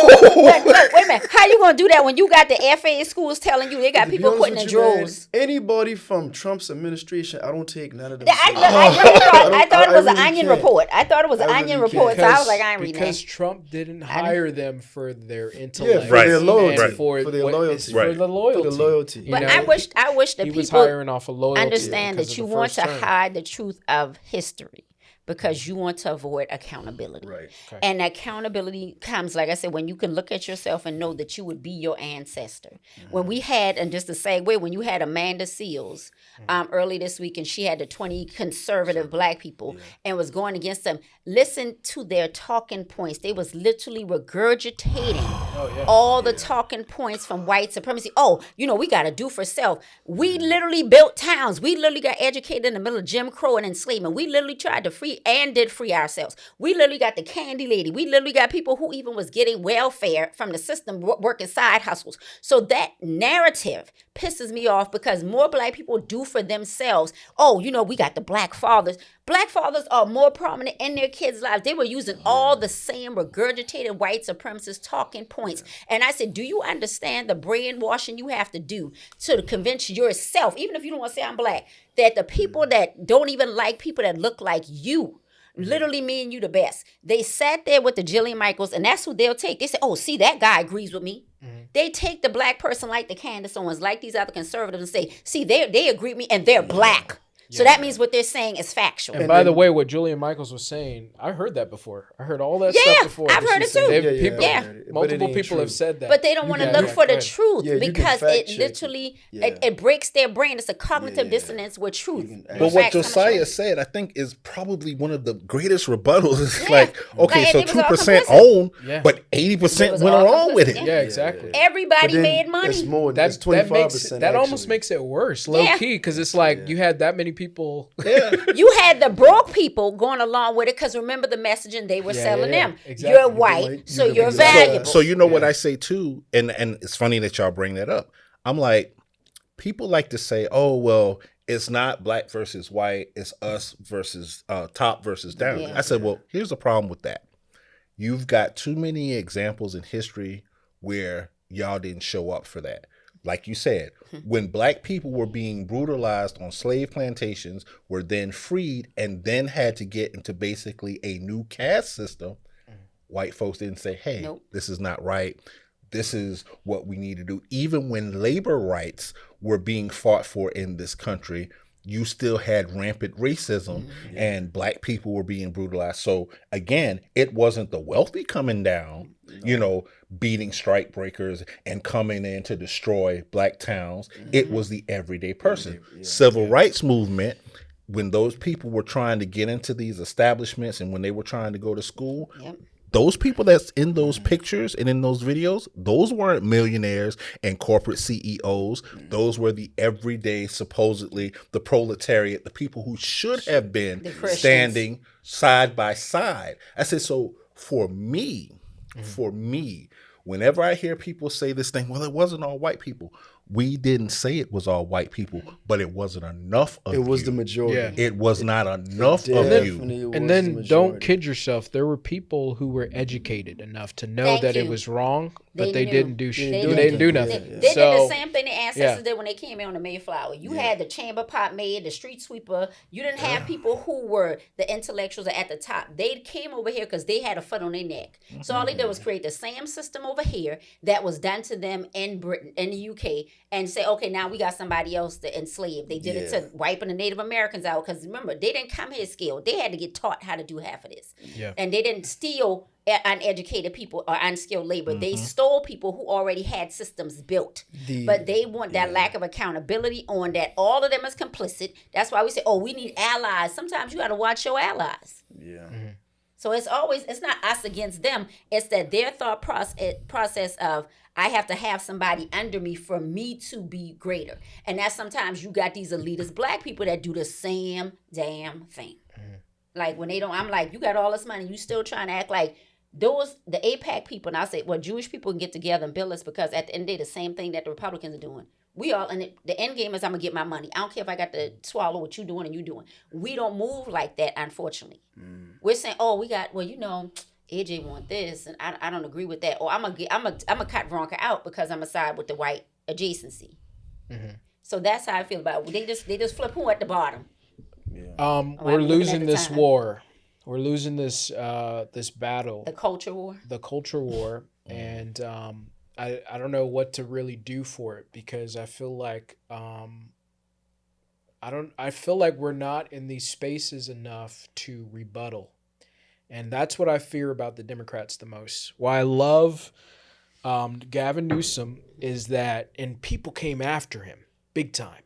Look, wait a minute. How you gonna do that when you got the FAA schools telling you they got people quitting in droves? Anybody from Trump's administration, I don't take none of them. I thought it was an Onion report. I thought it was an Onion report, so I was like, I ain't reading that. Because Trump didn't hire them for their intellect. For their loyalty. For their loyalty. For the loyalty. But I wish the he people was hiring off of loyalty understand that you want to hide the truth of history, because you want to avoid accountability. Right. Okay. And accountability comes, like I said, when you can look at yourself and know that you would be your ancestor. When we had, and just to segue, when you had Amanda Seals early this week, and she had the 20 conservative black people and was going against them, listen to their talking points. They was literally regurgitating all the talking points from white supremacy. Oh, we got to do for self. We literally built towns. We literally got educated in the middle of Jim Crow and enslavement. We literally tried to free and did free ourselves. We literally got the candy lady. We literally got people who even was getting welfare from the system, working side hustles. So that narrative pisses me off, because more black people do for themselves. Oh, we got the black fathers. Black fathers are more prominent in their kids' lives. They were using all the same regurgitated white supremacist talking points. And I said, do you understand the brainwashing you have to do to convince yourself, even if you don't want to say I'm black, that the people that don't even like people that look like you literally mean you the best? They sat there with the Jillian Michaels, and that's who they'll take. They say, oh, see, that guy agrees with me. They take the black person like the Candace Owens, like these other conservatives, and say, see, they agree with me, and they're black. So that means what they're saying is factual. And by the way, what Jillian Michaels was saying, I heard that before. I heard all that stuff before. I've heard it too. Multiple people have said that. But they don't want to look for the truth because it check literally it breaks their brain. It's a cognitive dissonance with truth. But what Josiah said, I think, is probably one of the greatest rebuttals. It's like, okay, so 2% own, but 80% went along with it. Yeah, exactly. Everybody made money. It's more. That's 25%. That almost makes it worse, low key, because it's like you had that many people. You had the broke people going along with it because remember the messaging they were selling them. Exactly. You're white, so you're valuable. So you know what I say too, and it's funny that y'all bring that up. I'm like, people like to say, oh, well, it's not black versus white, it's us versus top versus down. I said, well, here's the problem with that. You've got too many examples in history where y'all didn't show up for that. Like you said, when black people were being brutalized on slave plantations, were then freed, and then had to get into basically a new caste system, white folks didn't say, hey, this is not right. This is what we need to do. Even when labor rights were being fought for in this country, you still had rampant racism and black people were being brutalized. So again, it wasn't the wealthy coming down, beating strike breakers and coming in to destroy black towns. It was the everyday person. Civil rights movement, when those people were trying to get into these establishments and when they were trying to go to school, those people that's in those pictures and in those videos, those weren't millionaires and corporate CEOs. Those were the everyday, supposedly the proletariat, the people who should have been standing side by side. I said, so for me, whenever I hear people say this thing, well, it wasn't all white people. We didn't say it was all white people, but it wasn't enough of you. It was the majority. It was not enough of you. And then don't kid yourself. There were people who were educated enough to know that it was wrong, but they didn't do shit. They didn't do nothing. They did the same thing the ancestors did when they came in on the Mayflower. You had the chamber pot maid, the street sweeper. You didn't have people who were the intellectuals at the top. They came over here because they had a foot on their neck. So all they did was create the same system over here that was done to them in Britain, in the UK, and say, okay, now we got somebody else to enslave. They did it to wiping the Native Americans out because remember, they didn't come here skilled. They had to get taught how to do half of this. And they didn't steal uneducated people or unskilled labor. They stole people who already had systems built. But they want that lack of accountability on that. All of them is complicit. That's why we say, oh, we need allies. Sometimes you got to watch your allies. So it's not us against them. It's that their thought process of, I have to have somebody under me for me to be greater. And that's sometimes you got these elitist black people that do the same damn thing. Like when they don't, I'm like, you got all this money, you still trying to act like the AIPAC people, and I say, well, Jewish people can get together and build this because at the end of the day, the same thing that the Republicans are doing. We all, and the end game is I'm going to get my money. I don't care if I got to swallow what you doing and you doing. We don't move like that, unfortunately. We're saying, oh, AJ want this, and I don't agree with that. Or I'm gonna cut Veronica out because I'm gonna side with the white adjacency. So that's how I feel about it. They just flip who at the bottom. We're losing this war. We're losing this this battle. The culture war. And I don't know what to really do for it because I feel like I feel like we're not in these spaces enough to rebuttal. And that's what I fear about the Democrats the most. Why I love Gavin Newsome is that, and people came after him big time.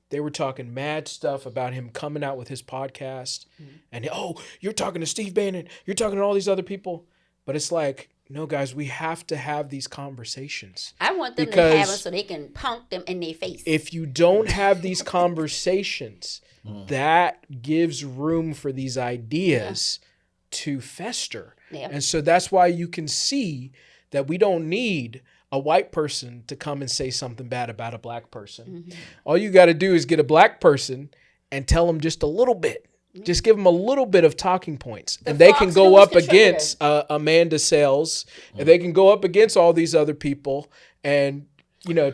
They were talking mad stuff about him coming out with his podcast. And, oh, you're talking to Steve Bannon. You're talking to all these other people. But it's like, no, guys, we have to have these conversations. I want them to have them so they can punk them in their face. If you don't have these conversations, that gives room for these ideas to fester. And so that's why you can see that we don't need a white person to come and say something bad about a black person. All you got to do is get a black person and tell them just a little bit. Just give them a little bit of talking points. And they can go up against Amanda Sales. And they can go up against all these other people and,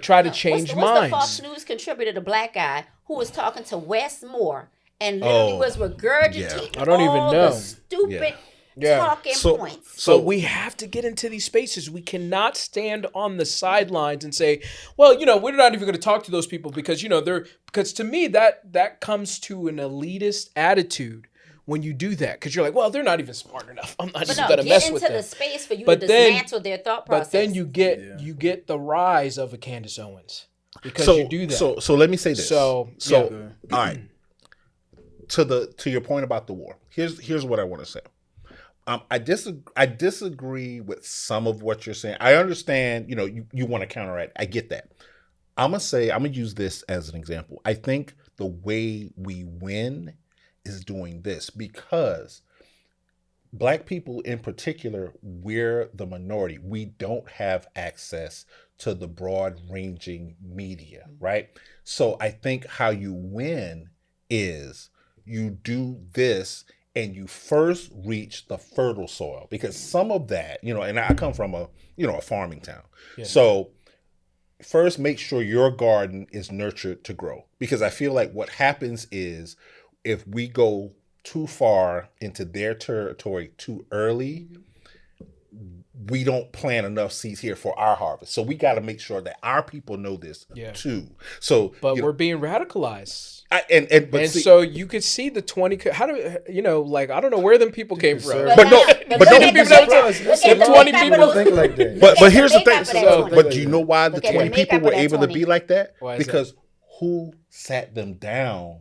try to change minds. What's the Fox News contributor, the black guy, who was talking to Wes Moore and literally was regurgitating I don't even know. the stupid talking So- points. So But we have to get into these spaces. We cannot stand on the sidelines and say, well, we're not even going to talk to those people because, because to me that comes to an elitist attitude when you do that. Because you're like, well, they're not even smart enough. I'm not even going to mess with get them. into the space for you But to then- dismantle their thought process. But then you get the rise of a Candace Owens because you do that. So let me say this. So, all right. To your point about the war, here's what I want to say. I disagree with some of what you're saying. I understand, you want to counteract. I get that. I'm gonna use this as an example. I think the way we win is doing this because Black people in particular, we're the minority. We don't have access to the broad-ranging media, right? So I think how you win is you do this and you first reach the fertile soil because some of that, and I come from a farming town. Yeah. So first make sure your garden is nurtured to grow because I feel like what happens is if we go too far into their territory too early, we don't plant enough seeds here for our harvest. So we got to make sure that our people know this too. So, but we're being radicalized. So you could see the 20. How do I don't know where them people came from. But no, them 20 people think like that. But here's the thing. But do you know why the Look at 20 the people makeup were of that able to 20. be like that? Why is Because who sat them down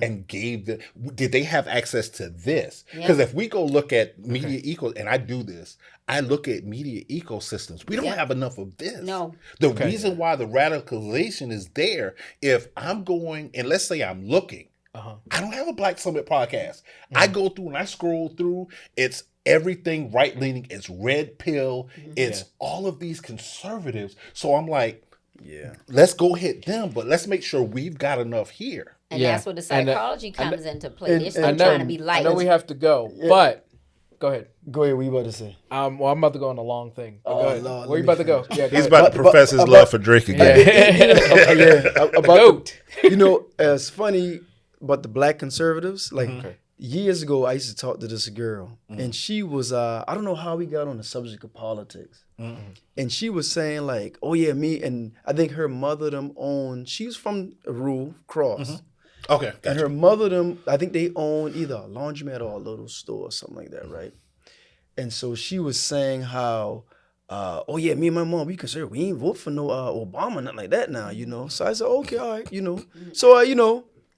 and gave them? Did they have access to this? Because if we go look at media eco, and I do this, I look at media ecosystems. We don't have enough of this. No. The reason why the radicalization is there, if I'm going and let's say I'm looking, I don't have a Black Summit podcast. I go through and I scroll through. It's everything right leaning. It's red pill. It's all of these conservatives. So I'm like, let's go hit them, but let's make sure we've got enough here. And that's where the psychology comes into play. They're still trying to be light. I know we have to go, but go ahead. Go ahead. What you about to say? Well, I'm about to go on a long thing. Go ahead. Lord, Where you about to go? Yeah, He's about to profess his love for Drake again. It's funny about the Black conservatives. Like years ago, I used to talk to this girl, and she was I don't know how we got on the subject of politics, and she was saying like, oh yeah, me and I think her mother she's from a rural cross. Okay. Gotcha. And her mother, I think they own either a laundromat or a little store or something like that, right? And so she was saying how, oh yeah, me and my mom, we conservative. We ain't vote for no Obama, nothing like that now, So I said, okay, all right, So I'm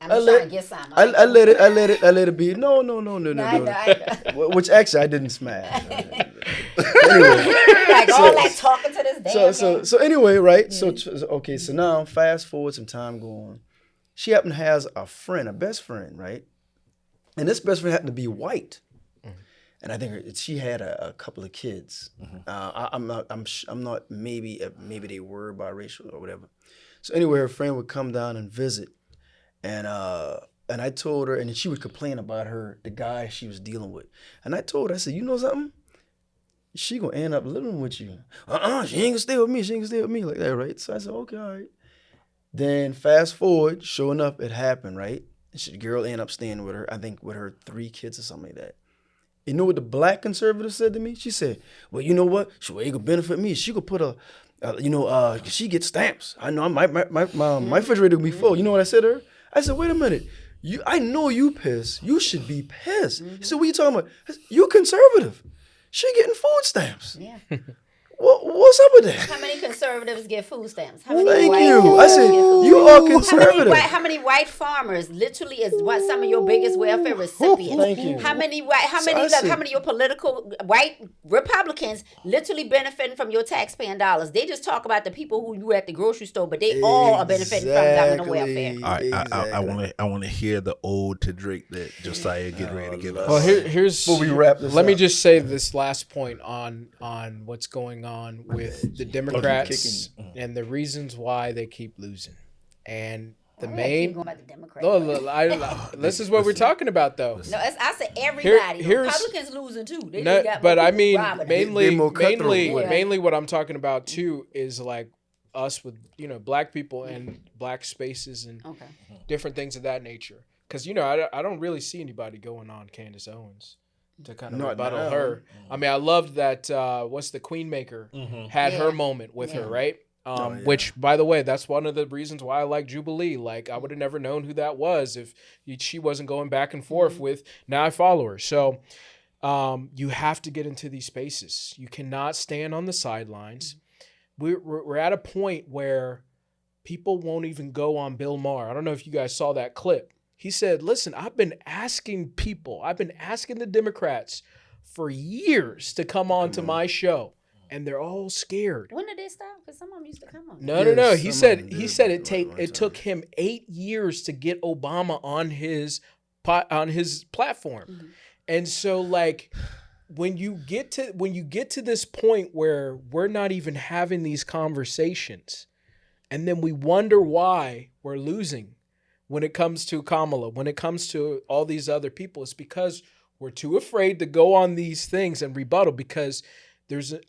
just trying to get some. I let it be. No. Which actually I didn't smash. Anyway, like all that talking to this damn so anyway, right? So okay, so now fast forward some time going. She happened to has a best friend, right? And this best friend happened to be white, and I think she had a couple of kids. I'm not. Maybe they were biracial or whatever. So anyway, her friend would come down and visit, and I told her, and she would complain about the guy she was dealing with, and I told her, I said, you know something? She gonna end up living with you. She ain't gonna stay with me. She ain't gonna stay with me like that, right? So I said, okay, all right. Then fast forward, sure enough, it happened, right? The girl ended up staying with her, I think with her 3 kids or something like that. You know what the Black conservative said to me? She said, well, you know what? She ain't gonna benefit me. She could put she gets stamps. I know my refrigerator will be full. You know what I said to her? I said, wait a minute. I know you pissed. You should be pissed. She said, what are you talking about? I said, you conservative. She getting food stamps. Yeah. What's up with that? How many conservatives get food stamps? Thank you. I said, you are conservative. How many white farmers literally is some of your biggest welfare recipients? Thank you. How many of your political white Republicans literally benefiting from your taxpaying dollars? They just talk about the people who you at the grocery store, but they all are benefiting from government welfare. All right, I want to hear the ode to Drake that Josiah getting ready to give us. Well, here's before we wrap this let me up. just say this last point on what's going on with the Democrats and the reasons why they keep losing. And the main going about the Democrats. this is what we're talking about though. No, I said everybody. Here's- Republicans losing too. They No, just got but more I people mean robbing them. mainly what I'm talking about too is like us with Black people and Black spaces and different things of that nature. Because I don't really see anybody going on Candace Owens. to kind of Not rebuttal now. her. I mean, I loved that. What's the Queenmaker had her moment with her, right? Which, by the way, that's one of the reasons why I like Jubilee. Like, I would have never known who that was if she wasn't going back and forth with. Now I follow her. So you have to get into these spaces. You cannot stand on the sidelines. We're at a point where people won't even go on Bill Maher. I don't know if you guys saw that clip. He said, listen, I've been asking the Democrats for years to come on to my show, and they're all scared. When did they stop? Because some of them used to come on. No. He said it took him 8 years to get Obama on his platform. And so, like, when you get to this point where we're not even having these conversations, and then we wonder why we're losing when it comes to Kamala, when it comes to all these other people, it's because we're too afraid to go on these things and rebuttal, because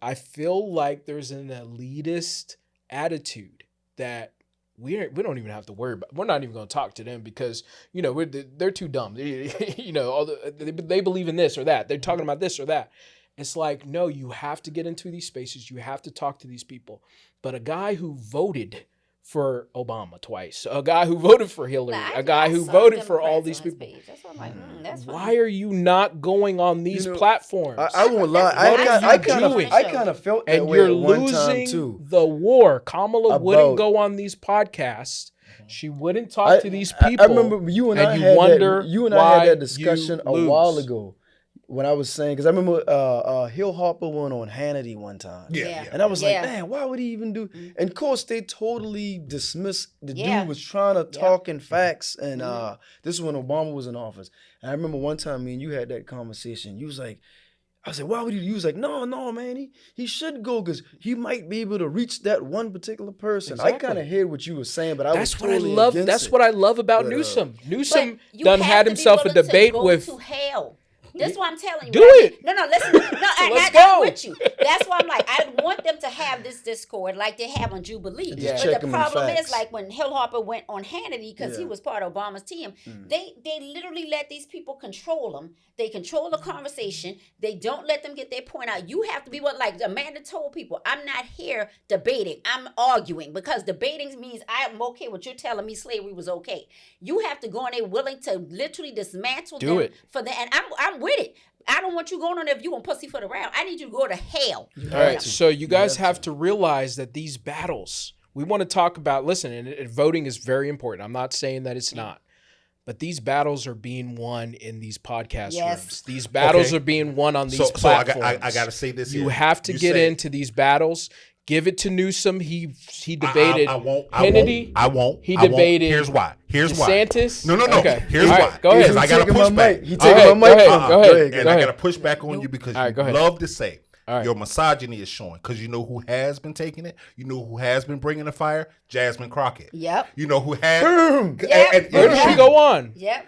I feel like there's an elitist attitude that we don't even have to worry about. We're not even going to talk to them because, they're too dumb. They believe in this or that. They're talking about this or that. It's like, no, you have to get into these spaces. You have to talk to these people. But a guy who voted for Obama twice, a guy who voted for Hillary, a guy who voted for all these people. That's what I'm like, that's fine. Why are you not going on these platforms? I won't lie. I kind of felt that and way you're at one time losing too. the war. Kamala wouldn't go on these podcasts. She wouldn't talk to these people. I remember you and I had that discussion a while ago. When I was saying, because I remember Hill Harper went on Hannity one time. Yeah. And I was like, man, why would he even do? And of course, they totally dismissed the dude was trying to talk in facts. And this is when Obama was in office. And I remember one time, me and you had that conversation. You was like, I said, why would he? You was like, no, man, he should go because he might be able to reach that one particular person. Exactly. I kind of heard what you were saying, but that's what I love. That's what I love about Newsome. Newsome done had himself a debate with. To hell. That's why I'm telling you. Do it. No, listen. No, I'm with you. That's why I'm like, I want them to have this discord like they have on Jubilee. Yeah. But the problem is, like, when Hill Harper went on Hannity, because he was part of Obama's team, they literally let these people control them. They control the conversation. They don't let them get their point out. You have to be like Amanda told people, I'm not here debating. I'm arguing, because debating means I'm okay with you telling me slavery was okay. You have to go in there willing to literally dismantle them for that. And I'm with it. I don't want you going on there if you want pussyfoot around. I need you to go to hell. All right, so you guys have to realize that these battles, we want to talk about, listen, and voting is very important. I'm not saying that it's not. But these battles are being won in these podcast rooms. These battles are being won on these platforms. So I got to say this. You have to get into these battles. Give it to Newsome. He debated Hannity. I won't. He debated. Here's why. DeSantis. No. Okay. Here's why. Go ahead. Because I got to push back. He taking my mic. Go ahead. And I got to push back on you because you love to say your misogyny is showing. Because you know who has been taking it. You know who has been bringing the fire. Jasmine Crockett. Yep. You know who has. Boom. Where did she go on? Yep.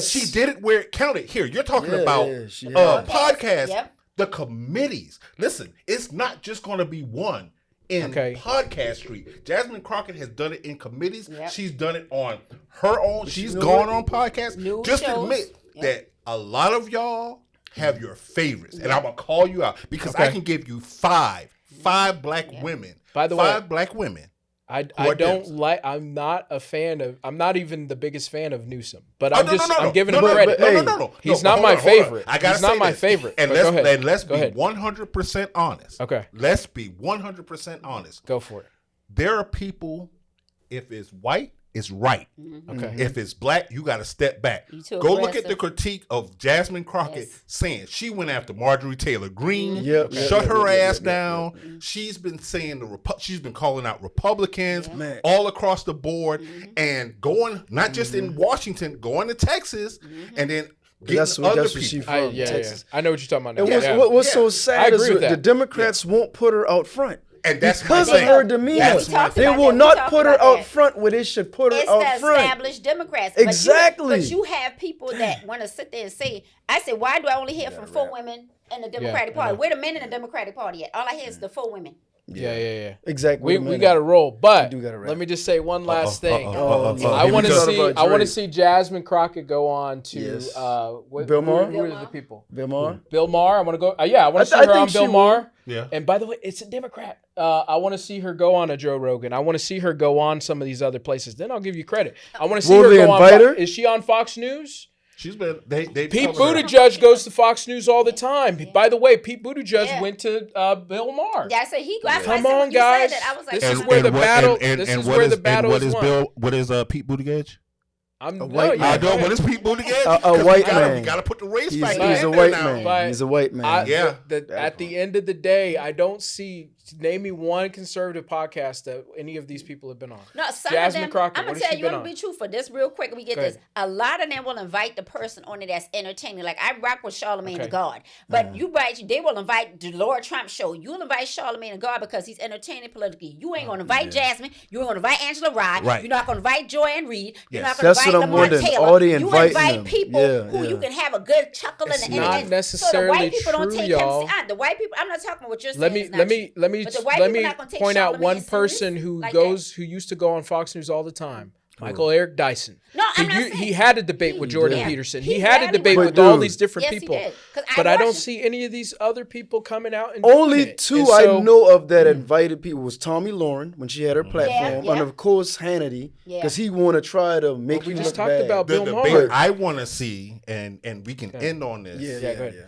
She did it where it counted. Here, you're talking about podcasts. Yep. The committees. Listen, it's not just going to be one. In Podcast Street, Jasmine Crockett has done it in committees. Yep. She's done it on her own. She's gone on podcasts. Just admit that a lot of y'all have your favorites, and I'm gonna call you out because I can give you five black women. By the way, 5 black women. I don't like. I'm not a fan of. I'm not even the biggest fan of Newsome, but I'm giving him credit. No. He's not my favorite. He's not my favorite. And let's be 100% honest. Okay. Let's be 100% honest. Go for it. There are people. If it's white, it's right. Okay. If it's black, you got to step back. Go look at the critique of Jasmine Crockett saying she went after Marjorie Taylor Greene, shut her ass down. She's been saying she's been calling out Republicans all across the board and going not just in Washington, going to Texas and then getting other people. Texas. I know what you're talking about now. And what's so sad is the Democrats won't put her out front. And that's because of her demeanor. They will not put her out front where they should put her out front. It's the established Democrats. Exactly. But you have people that want to sit there and say, I said, why do I only hear from 4 women in the Democratic Party? Where the men in the Democratic Party at? All I hear is the 4 women. Yeah. Exactly. We got to roll, but We do gotta wrap. let me just say one last thing. Lord. I want to Here we see. go. I want to see Jasmine Crockett go on to Yes. Bill Maher? Who are the people? Bill Maher. Bill Maher. I want to go. I want to see I her on think Bill she Maher. Yeah. And by the way, it's a Democrat. I want to see her go on a Joe Rogan. I want to see her go on some of these other places. Then I'll give you credit. I want to see Will her they go on. invite her? Is she on Fox News? She's been. They Pete covered her. Buttigieg goes to Fox News all the time. By the way, Pete Buttigieg went to Bill Maher. Yeah, I said he. That's why I Come said when on, you said guys. that, I was like, This is where the battle. This is where the battle is won. What is Pete Buttigieg? I'm white man. What is Pete Buttigieg? A white man. You got to put the race He's factor a in white there man. now. He's a white man. At the end of the day, I don't see. Name me one conservative podcast that any of these people have been on. No, some Jasmine of them. Crockett, I'm what gonna has tell she you, been I'm gonna on? be truthful. This real quick, we get Go this. ahead. A lot of them will invite the person on it that's entertaining. Like I rock with Charlamagne Okay. the God, but they will invite the Lord Trump show. You'll invite Charlamagne the God because he's entertaining politically. You ain't gonna invite Jasmine. You ain't gonna invite Angela Rye. Right. You're not gonna invite Joanne Reed. You're not Yes. gonna That's invite what I'm Lamar wondering. Taylor. Are they You inviting invite them? people Yeah, who yeah. you can have a good chuckle It's and not so the necessarily white people don't true, take y'all. him. The white people. I'm not talking about what you're saying. Let me is not let me true. let me But the white let people me not gonna take point out Charlamagne one serious person who like who used to go on Fox News all the time. Michael Eric Dyson. No, I'm not saying- he had a debate with Jordan did. Peterson. He He had a rarely debate went with on. all Dude. these different Yes, he people. did. 'Cause But I don't watched see any of these other people coming out and Only doing it. two And so- I know of that invited people was Tommy Lauren when she had her platform, yeah. and of course Hannity, Yeah. because he want to try to make we you just look talked bad. about The Bill debate Maher. I want to see, and we can end on this. Yeah, go yeah, ahead. yeah.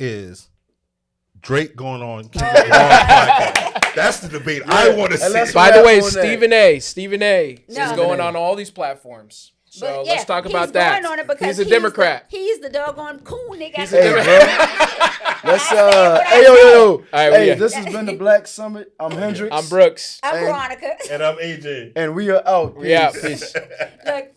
Is Drake going on Kendrick Lamar's podcast? That's the debate I want to And let's see. By the wrap way, on that. Stephen A. is No. going on all these platforms. So But yeah, let's talk he's about that. going on it because He's a Democrat. He's the doggone cool nigga. He's a Hey, Democrat. bro. Let's I said what I hey yo. All right, Hey, yeah. this has been the Black Summit. I'm Hendrix. I'm Brooks. I'm And- Veronica. And I'm AJ. And we are out. Yeah, Peace. peace. Look,